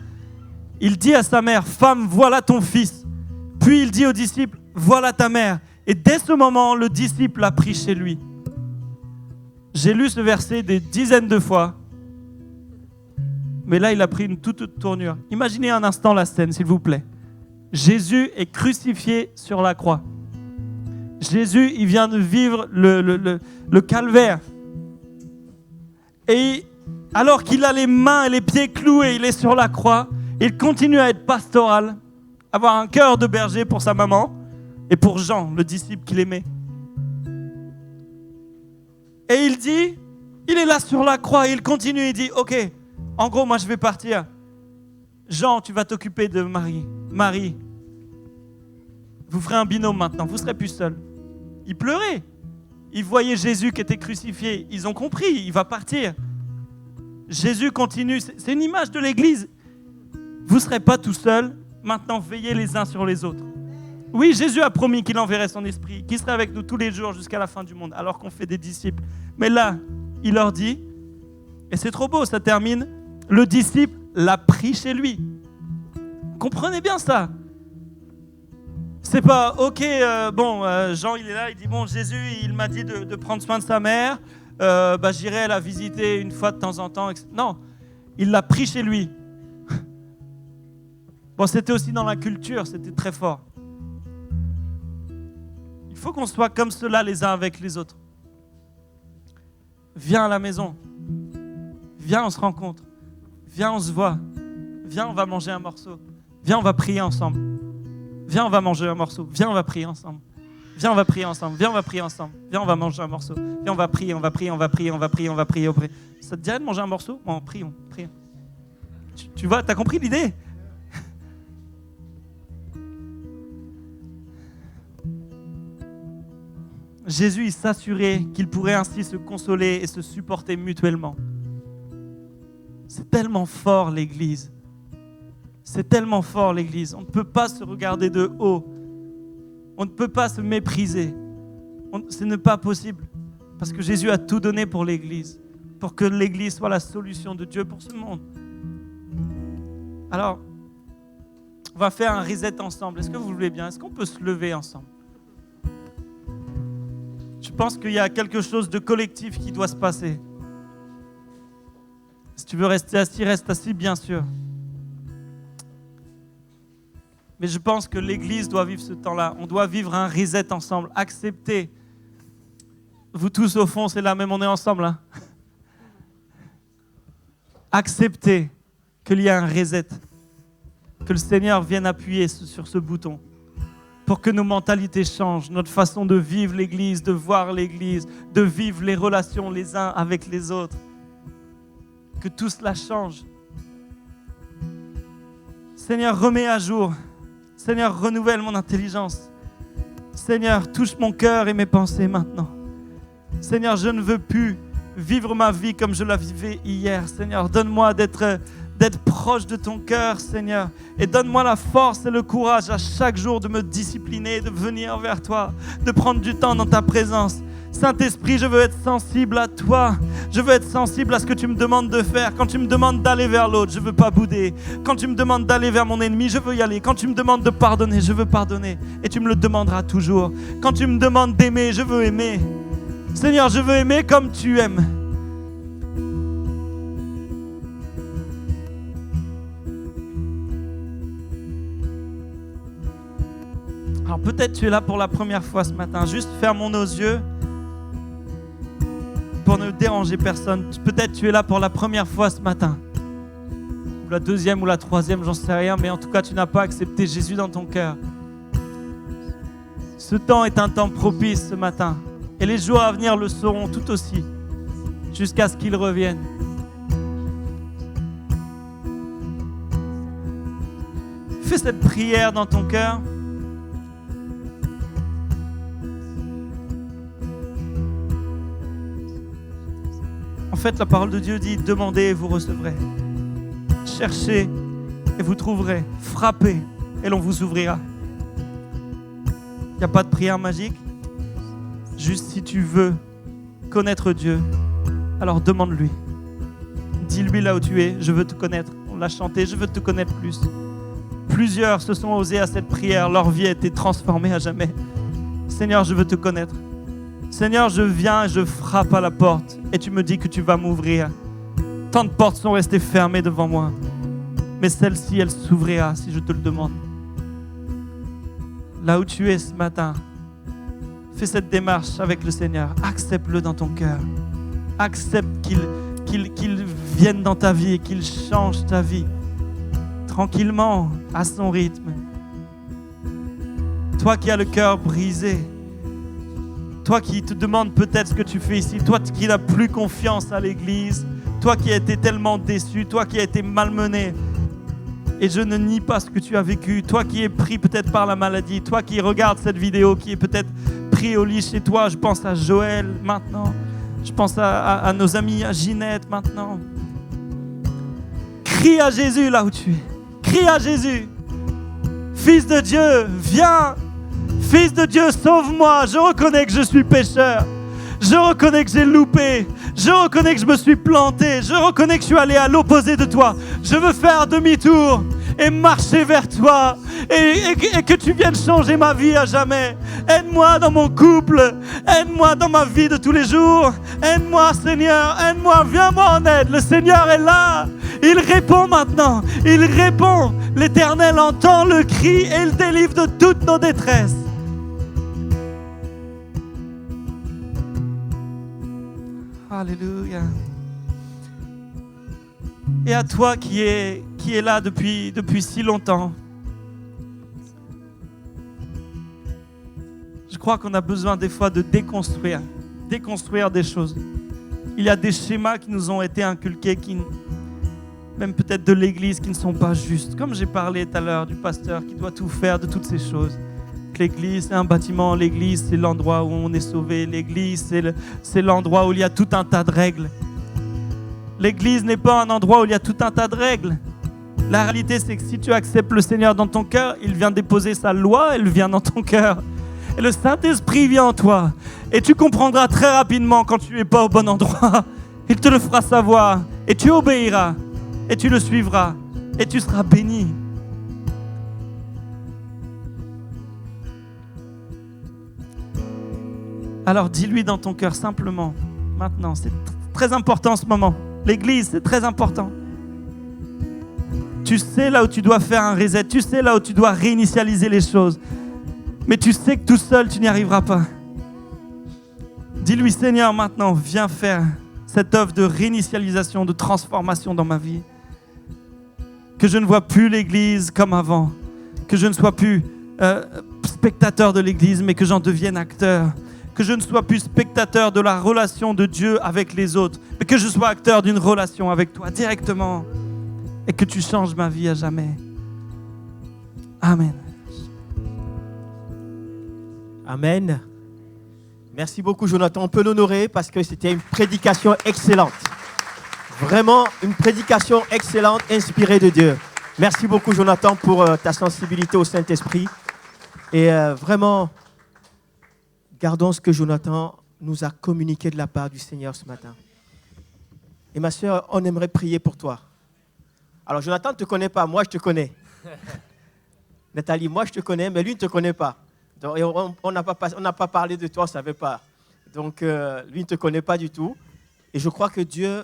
Il dit à sa mère, « Femme, voilà ton fils. » Puis il dit au disciple, « Voilà ta mère. » Et dès ce moment, le disciple l'a pris chez lui. J'ai lu ce verset des dizaines de fois. Mais là, il a pris une toute autre tournure. Imaginez un instant la scène, s'il vous plaît. Jésus est crucifié sur la croix. Jésus, il vient de vivre le calvaire. Et alors qu'il a les mains et les pieds cloués, il est sur la croix. Il continue à être pastoral, avoir un cœur de berger pour sa maman et pour Jean, le disciple qu'il aimait. Et il dit, il est là sur la croix, et il continue, il dit, ok, en gros, moi je vais partir. Jean, tu vas t'occuper de Marie. Marie, vous ferez un binôme maintenant, vous ne serez plus seul. Ils pleuraient. Ils voyaient Jésus qui était crucifié. Ils ont compris, il va partir. Jésus continue, c'est une image de l'Église. Vous ne serez pas tout seul, maintenant veillez les uns sur les autres. Oui, Jésus a promis qu'il enverrait son esprit, qu'il serait avec nous tous les jours jusqu'à la fin du monde, alors qu'on fait des disciples. Mais là, il leur dit, et c'est trop beau, ça termine, le disciple l'a pris chez lui. Comprenez bien ça. C'est pas, ok, Jean il est là, il dit, bon, Jésus, il m'a dit de prendre soin de sa mère, j'irai la visiter une fois de temps en temps. Non, il l'a pris chez lui. Bon, c'était aussi dans la culture, c'était très fort. Il faut qu'on soit comme cela les uns avec les autres. Viens à la maison. Viens, on se rencontre. Viens, on se voit. Viens, on va manger un morceau. Viens, on va prier ensemble. Viens, on va manger un morceau. Viens, on va prier ensemble. Viens, on va prier ensemble. Viens, on va prier ensemble. Viens, on va manger un morceau. Viens, on va prier, on va prier, on va prier, on va prier, on va prier. Ça te dirait de manger un morceau? Bon, prions, prions. Tu vois, t'as compris l'idée? Jésus, il s'assurait qu'il pourrait ainsi se consoler et se supporter mutuellement. C'est tellement fort l'Église. C'est tellement fort l'Église. On ne peut pas se regarder de haut. On ne peut pas se mépriser. Ce n'est pas possible. Parce que Jésus a tout donné pour l'Église. Pour que l'Église soit la solution de Dieu pour ce monde. Alors, on va faire un reset ensemble. Est-ce que vous voulez bien? Est-ce qu'on peut se lever ensemble? Je pense qu'il y a quelque chose de collectif qui doit se passer. Si tu veux rester assis, reste assis, bien sûr. Mais je pense que l'Église doit vivre ce temps-là. On doit vivre un reset ensemble. Accepter. Vous tous au fond, c'est là, même on est ensemble. Hein. Accepter qu'il y a un reset. Que le Seigneur vienne appuyer sur ce bouton. Pour que nos mentalités changent, notre façon de vivre l'Église, de voir l'Église, de vivre les relations les uns avec les autres. Que tout cela change. Seigneur, remets à jour. Seigneur, renouvelle mon intelligence. Seigneur, touche mon cœur et mes pensées maintenant. Seigneur, je ne veux plus vivre ma vie comme je la vivais hier. Seigneur, donne-moi d'être proche de ton cœur, Seigneur. Et donne-moi la force et le courage à chaque jour de me discipliner, de venir vers toi, de prendre du temps dans ta présence. Saint-Esprit, je veux être sensible à toi. Je veux être sensible à ce que tu me demandes de faire. Quand tu me demandes d'aller vers l'autre, je ne veux pas bouder. Quand tu me demandes d'aller vers mon ennemi, je veux y aller. Quand tu me demandes de pardonner, je veux pardonner. Et tu me le demanderas toujours. Quand tu me demandes d'aimer, je veux aimer. Seigneur, je veux aimer comme tu aimes. Alors peut-être tu es là pour la première fois ce matin. Juste fermons nos yeux pour ne déranger personne. Peut-être tu es là pour la première fois ce matin. Ou la deuxième ou la troisième, j'en sais rien. Mais en tout cas, tu n'as pas accepté Jésus dans ton cœur. Ce temps est un temps propice ce matin. Et les jours à venir le seront tout aussi. Jusqu'à ce qu'il revienne. Fais cette prière dans ton cœur. En fait, la parole de Dieu dit, demandez et vous recevrez. Cherchez et vous trouverez. Frappez et l'on vous ouvrira. Il n'y a pas de prière magique. Juste si tu veux connaître Dieu, alors demande-lui. Dis-lui là où tu es, je veux te connaître. On l'a chanté, je veux te connaître plus. Plusieurs se sont osés à cette prière, leur vie a été transformée à jamais. Seigneur, je veux te connaître. Seigneur, je viens et je frappe à la porte et tu me dis que tu vas m'ouvrir. Tant de portes sont restées fermées devant moi, mais celle-ci, elle s'ouvrira si je te le demande. Là où tu es ce matin, fais cette démarche avec le Seigneur. Accepte-le dans ton cœur. Accepte qu'il vienne dans ta vie et qu'il change ta vie tranquillement, à son rythme. Toi qui as le cœur brisé, toi qui te demandes peut-être ce que tu fais ici, toi qui n'as plus confiance à l'église, toi qui as été tellement déçu, toi qui as été malmené, et je ne nie pas ce que tu as vécu, toi qui es pris peut-être par la maladie, toi qui regardes cette vidéo, qui est peut-être pris au lit chez toi, je pense à Joël maintenant, je pense à nos amis, à Ginette maintenant. Crie à Jésus là où tu es, crie à Jésus. Fils de Dieu, viens. Fils de Dieu, sauve-moi. Je reconnais que je suis pécheur. Je reconnais que j'ai loupé. Je reconnais que je me suis planté. Je reconnais que je suis allé à l'opposé de toi. Je veux faire demi-tour et marcher vers toi. Et que tu viennes changer ma vie à jamais. Aide-moi dans mon couple. Aide-moi dans ma vie de tous les jours. Aide-moi, Seigneur. Aide-moi. Viens-moi en aide. Le Seigneur est là. Il répond maintenant. Il répond. L'Éternel entend le cri et il délivre de toutes nos détresses. Alléluia. Et à toi qui es là depuis si longtemps, je crois qu'on a besoin des fois de déconstruire des choses. Il y a des schémas qui nous ont été inculqués, même peut-être de l'Église, qui ne sont pas justes. Comme j'ai parlé tout à l'heure du pasteur qui doit tout faire de toutes ces choses. L'Église, c'est un bâtiment. L'Église, c'est l'endroit où on est sauvé. L'Église, c'est l'endroit où il y a tout un tas de règles. L'Église n'est pas un endroit où il y a tout un tas de règles. La réalité, c'est que si tu acceptes le Seigneur dans ton cœur, il vient déposer sa loi, elle vient dans ton cœur. Et le Saint-Esprit vient en toi. Et tu comprendras très rapidement quand tu n'es pas au bon endroit. Il te le fera savoir. Et tu obéiras. Et tu le suivras. Et tu seras béni. Alors dis-lui dans ton cœur simplement, maintenant, c'est très important en ce moment. L'église, c'est très important. Tu sais là où tu dois faire un reset, tu sais là où tu dois réinitialiser les choses. Mais tu sais que tout seul, tu n'y arriveras pas. Dis-lui, Seigneur, maintenant, viens faire cette œuvre de réinitialisation, de transformation dans ma vie. Que je ne vois plus l'église comme avant. Que je ne sois plus spectateur de l'église, mais que j'en devienne acteur. Que je ne sois plus spectateur de la relation de Dieu avec les autres, mais que je sois acteur d'une relation avec toi directement et que tu changes ma vie à jamais. Amen. Amen. Merci beaucoup, Jonathan. On peut l'honorer parce que c'était une prédication excellente. Vraiment une prédication excellente, inspirée de Dieu. Merci beaucoup, Jonathan, pour ta sensibilité au Saint-Esprit. Et vraiment, gardons ce que Jonathan nous a communiqué de la part du Seigneur ce matin. Et ma sœur, on aimerait prier pour toi. Alors, Jonathan ne te connaît pas, moi je te connais. Nathalie, moi je te connais, mais lui ne te connaît pas. Donc, on n'a pas parlé de toi, on ne savait pas. Donc, lui ne te connaît pas du tout. Et je crois que Dieu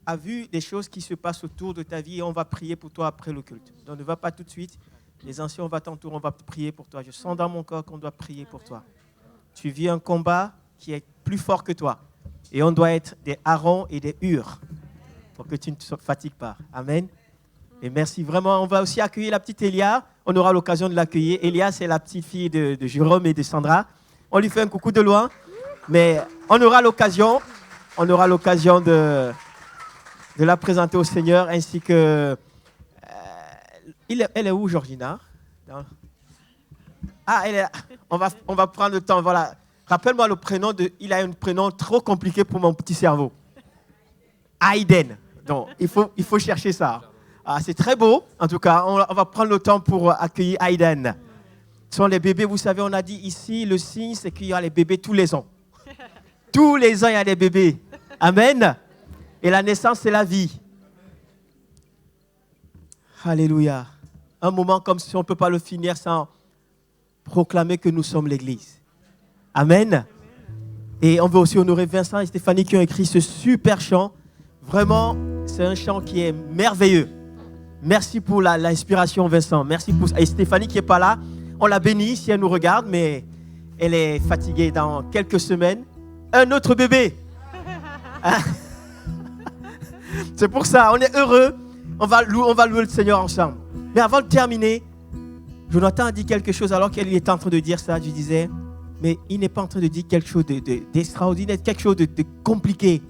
a vu des choses qui se passent autour de ta vie et on va prier pour toi après le culte. Donc, ne va pas tout de suite. Les anciens, on va t'entourer, on va prier pour toi. Je sens dans mon corps qu'on doit prier pour toi. Tu vis un combat qui est plus fort que toi. Et on doit être des Aaron et des Hur pour que tu ne te fatigues pas. Amen. Et merci vraiment. On va aussi accueillir la petite Elia. On aura l'occasion de l'accueillir. Elia, c'est la petite fille de Jérôme et de Sandra. On lui fait un coucou de loin. Mais on aura l'occasion de la présenter au Seigneur ainsi que... elle est où, Georgina? Ah, elle est là. On va prendre le temps. Voilà. Rappelle-moi le prénom. Il a un prénom trop compliqué pour mon petit cerveau. Aiden. Donc, il faut chercher ça. Ah, c'est très beau. En tout cas, on va prendre le temps pour accueillir Aiden. Ce sont les bébés. Vous savez, on a dit ici, le signe, c'est qu'il y a les bébés tous les ans. Tous les ans, il y a des bébés. Amen. Et la naissance, c'est la vie. Alléluia. Un moment comme si on ne peut pas le finir sans proclamer que nous sommes l'Église. Amen. Et on veut aussi honorer Vincent et Stéphanie qui ont écrit ce super chant. Vraiment, c'est un chant qui est merveilleux. Merci pour l'inspiration, Vincent. Merci pour... Et Stéphanie qui n'est pas là, on la bénit si elle nous regarde, mais elle est fatiguée dans quelques semaines. Un autre bébé. Hein? C'est pour ça, on est heureux. On va louer le Seigneur ensemble. Mais avant de terminer, Jonathan a dit quelque chose alors qu'il était en train de dire ça. Je disais, mais il n'est pas en train de dire quelque chose d'extraordinaire, quelque chose de compliqué.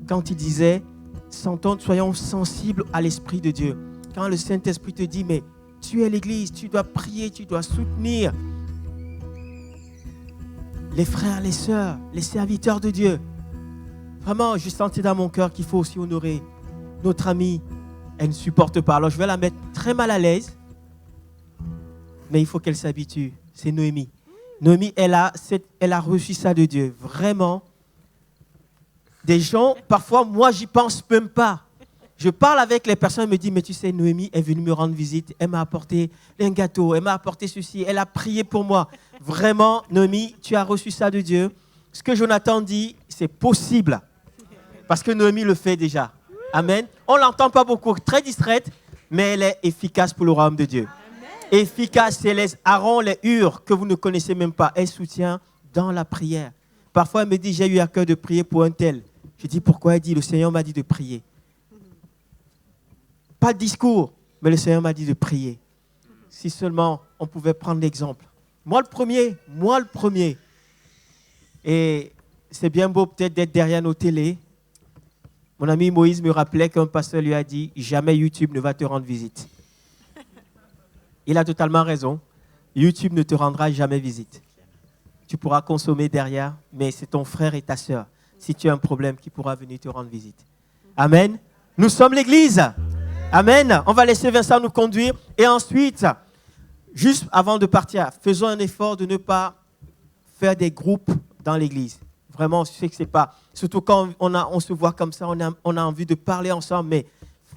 Quand il disait, soyons sensibles à l'Esprit de Dieu. Quand le Saint-Esprit te dit, mais tu es l'Église, tu dois prier, tu dois soutenir les frères, les sœurs, les serviteurs de Dieu. Vraiment, je sentais dans mon cœur qu'il faut aussi honorer notre amie. Elle ne supporte pas. Alors, je vais la mettre très mal à l'aise. Mais il faut qu'elle s'habitue. C'est Noémie. Noémie, elle a reçu ça de Dieu. Vraiment. Des gens, parfois, moi, j'y pense même pas. Je parle avec les personnes, elles me disent, mais tu sais, Noémie est venue me rendre visite. Elle m'a apporté un gâteau. Elle m'a apporté ceci. Elle a prié pour moi. Vraiment, Noémie, tu as reçu ça de Dieu. Ce que Jonathan dit, c'est possible. Parce que Noémie le fait déjà. Amen. On ne l'entend pas beaucoup, très distraite, mais elle est efficace pour le royaume de Dieu. Amen. Efficace, c'est les Aaron, les Hur, que vous ne connaissez même pas. Elle soutient dans la prière. Parfois, elle me dit, j'ai eu à cœur de prier pour un tel. Je dis, pourquoi? Elle dit, le Seigneur m'a dit de prier. Pas de discours, mais le Seigneur m'a dit de prier. Si seulement on pouvait prendre l'exemple. Moi le premier. Et c'est bien beau peut-être d'être derrière nos télés. Mon ami Moïse me rappelait qu'un pasteur lui a dit « Jamais YouTube ne va te rendre visite. » Il a totalement raison. YouTube ne te rendra jamais visite. Tu pourras consommer derrière, mais c'est ton frère et ta sœur, si tu as un problème, qui pourra venir te rendre visite. Amen. Nous sommes l'Église. Amen. On va laisser Vincent nous conduire. Et ensuite, juste avant de partir, faisons un effort de ne pas faire des groupes dans l'Église. Vraiment, je sais que c'est pas... Surtout quand on se voit comme ça, on a envie de parler ensemble, mais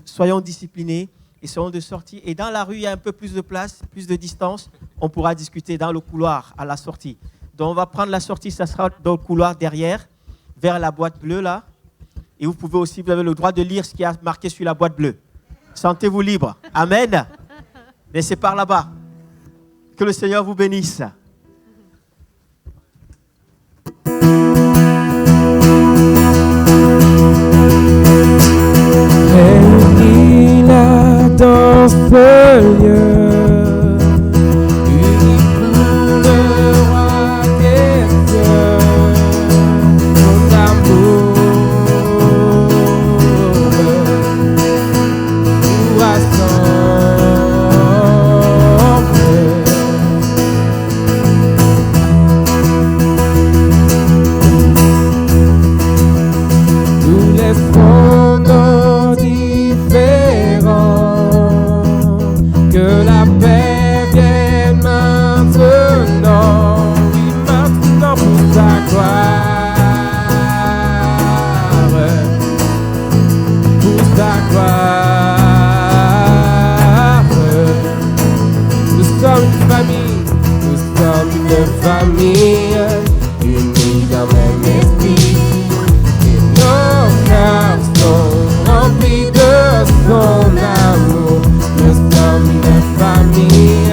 soyons disciplinés, essayons de sortir. Et dans la rue, il y a un peu plus de place, plus de distance. On pourra discuter dans le couloir à la sortie. Donc, on va prendre la sortie, ça sera dans le couloir derrière, vers la boîte bleue là. Et vous pouvez aussi, vous avez le droit de lire ce qui est marqué sur la boîte bleue. Sentez-vous libre. Amen. Mais c'est par là-bas. Que le Seigneur vous bénisse. Réunis là dans ce lieu, unis pour le roi des cieux, ton amour nous rassemble. Nous laissons nos différends, que la paix vienne maintenant, oui maintenant pour ta gloire, pour ta gloire. Nous sommes une famille, unis dans le même esprit. Nos cœurs sont remplis de son amour. Nous sommes une famille,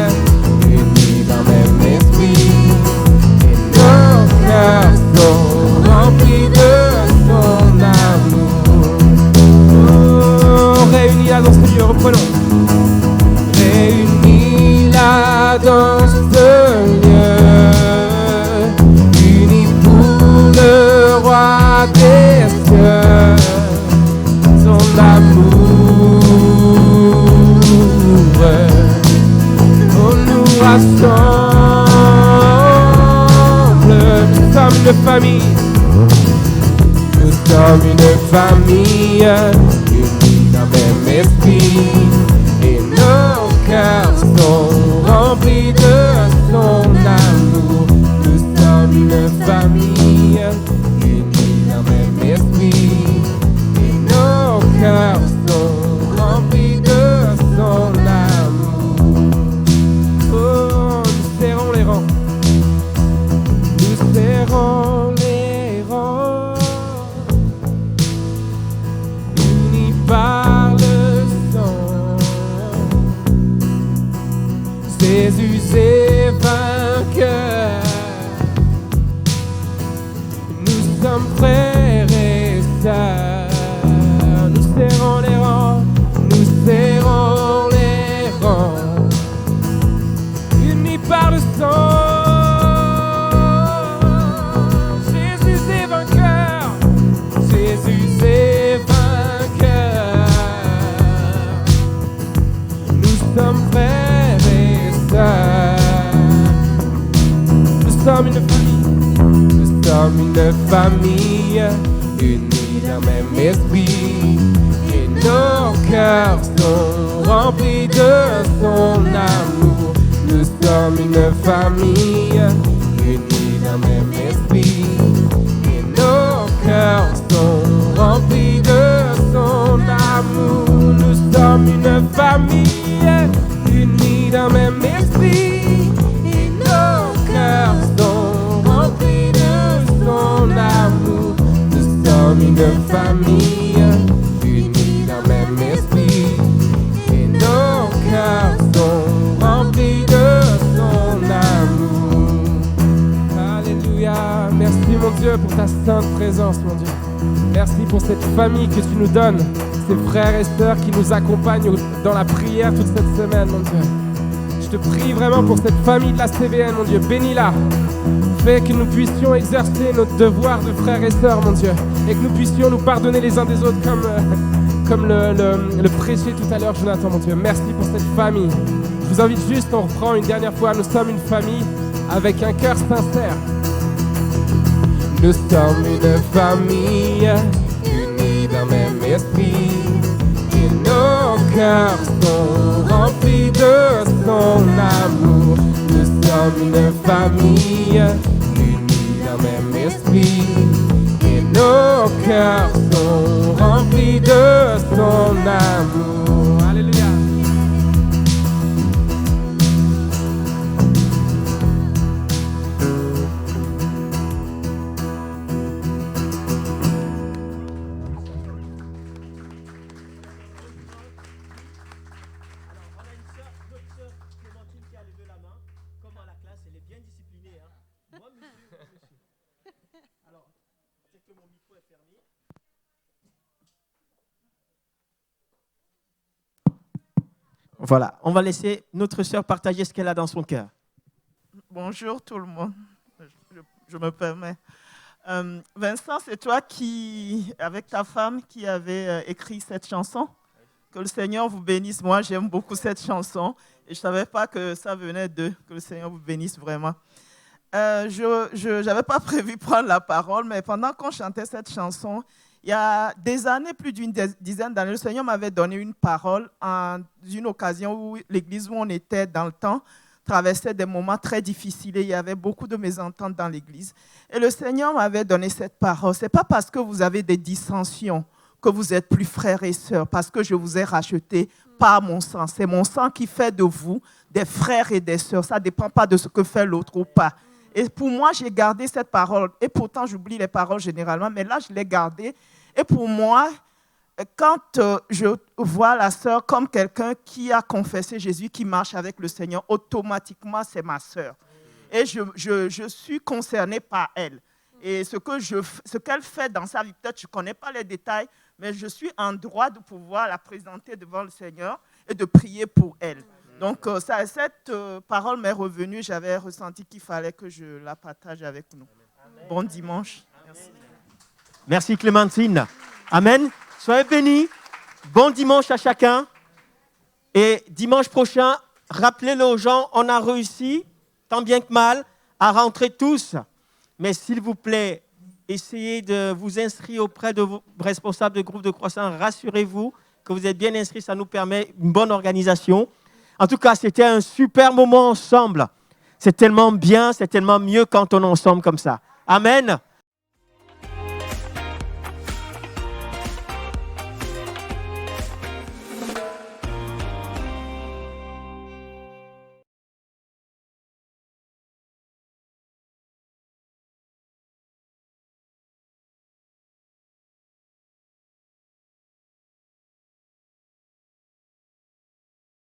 unis dans le même esprit. Et nos cœurs sont remplis de son amour. Oh, réunis là dans ce lieu, reprenons. Réunis là dans ce lieu, unis pour le roi des cieux, son amour, on nous rassemble. Nous sommes une famille, nous sommes une famille, unis dans le même esprit, et nos cœurs sont remplis de son amour. Nous sommes une famille, unis dans le même esprit, et nos cœurs sont remplis de son amour. Oh, nous serrons les rangs. famille, unis d'un même esprit. Et nos cœurs sont remplis de son amour. Nous sommes une famille, unis d'un même esprit. Et nos cœurs sont remplis de son amour. Nous sommes une famille, unis d'un même esprit. Et nos cœurs sont remplis de son amour. Nous sommes une famille, unis d'un même esprit. Et nos cœurs sont remplis de son amour. Alléluia. Merci mon Dieu pour ta sainte présence, mon Dieu. Merci pour cette famille que tu nous donnes, ces frères et sœurs qui nous accompagnent dans la prière toute cette semaine, mon Dieu. Je te prie vraiment pour cette famille de la CBN, mon Dieu. Bénis-la. Fais que nous puissions exercer notre devoir de frères et sœurs, mon Dieu. Et que nous puissions nous pardonner les uns des autres comme le prêchait tout à l'heure, Jonathan, mon Dieu. Merci pour cette famille. Je vous invite juste, on reprend une dernière fois. Nous sommes une famille avec un cœur sincère. Nous sommes une famille, unis d'un même esprit. Et nos cœurs sont remplis de son amour. Nous sommes une famille, unis d'un même esprit. Et nos cœurs sont remplis de son amour. Alléluia. Voilà, on va laisser notre sœur partager ce qu'elle a dans son cœur. Bonjour tout le monde, je me permets. Vincent, c'est toi qui, avec ta femme, qui avait écrit cette chanson. Que le Seigneur vous bénisse. Moi, j'aime beaucoup cette chanson et je ne savais pas que ça venait d'eux. Que le Seigneur vous bénisse vraiment. Je n'avais pas prévu prendre la parole, mais pendant qu'on chantait cette chanson, il y a des années, plus d'une dizaine d'années, le Seigneur m'avait donné une parole en une occasion où l'église où on était dans le temps traversait des moments très difficiles et il y avait beaucoup de mésententes dans l'église. Et le Seigneur m'avait donné cette parole. Ce n'est pas parce que vous avez des dissensions que vous êtes plus frères et sœurs, parce que je vous ai rachetés par mon sang. C'est mon sang qui fait de vous des frères et des sœurs. Ça ne dépend pas de ce que fait l'autre ou pas. Et pour moi, j'ai gardé cette parole. Et pourtant, j'oublie les paroles généralement, mais là, je l'ai gardée. Et pour moi, quand je vois la sœur comme quelqu'un qui a confessé Jésus, qui marche avec le Seigneur, automatiquement, c'est ma sœur. Et je suis concernée par elle. Et ce qu'elle fait dans sa vie, peut-être je ne connais pas les détails, mais je suis en droit de pouvoir la présenter devant le Seigneur et de prier pour elle. Donc, cette parole m'est revenue. J'avais ressenti qu'il fallait que je la partage avec nous. Bon dimanche. Merci. Merci Clémentine. Amen. Soyez bénis. Bon dimanche à chacun. Et dimanche prochain, rappelez-le aux gens, on a réussi, tant bien que mal, à rentrer tous. Mais s'il vous plaît, essayez de vous inscrire auprès de vos responsables de groupe de croissance. Rassurez-vous que vous êtes bien inscrits, ça nous permet une bonne organisation. En tout cas, c'était un super moment ensemble. C'est tellement bien, c'est tellement mieux quand on est ensemble comme ça. Amen.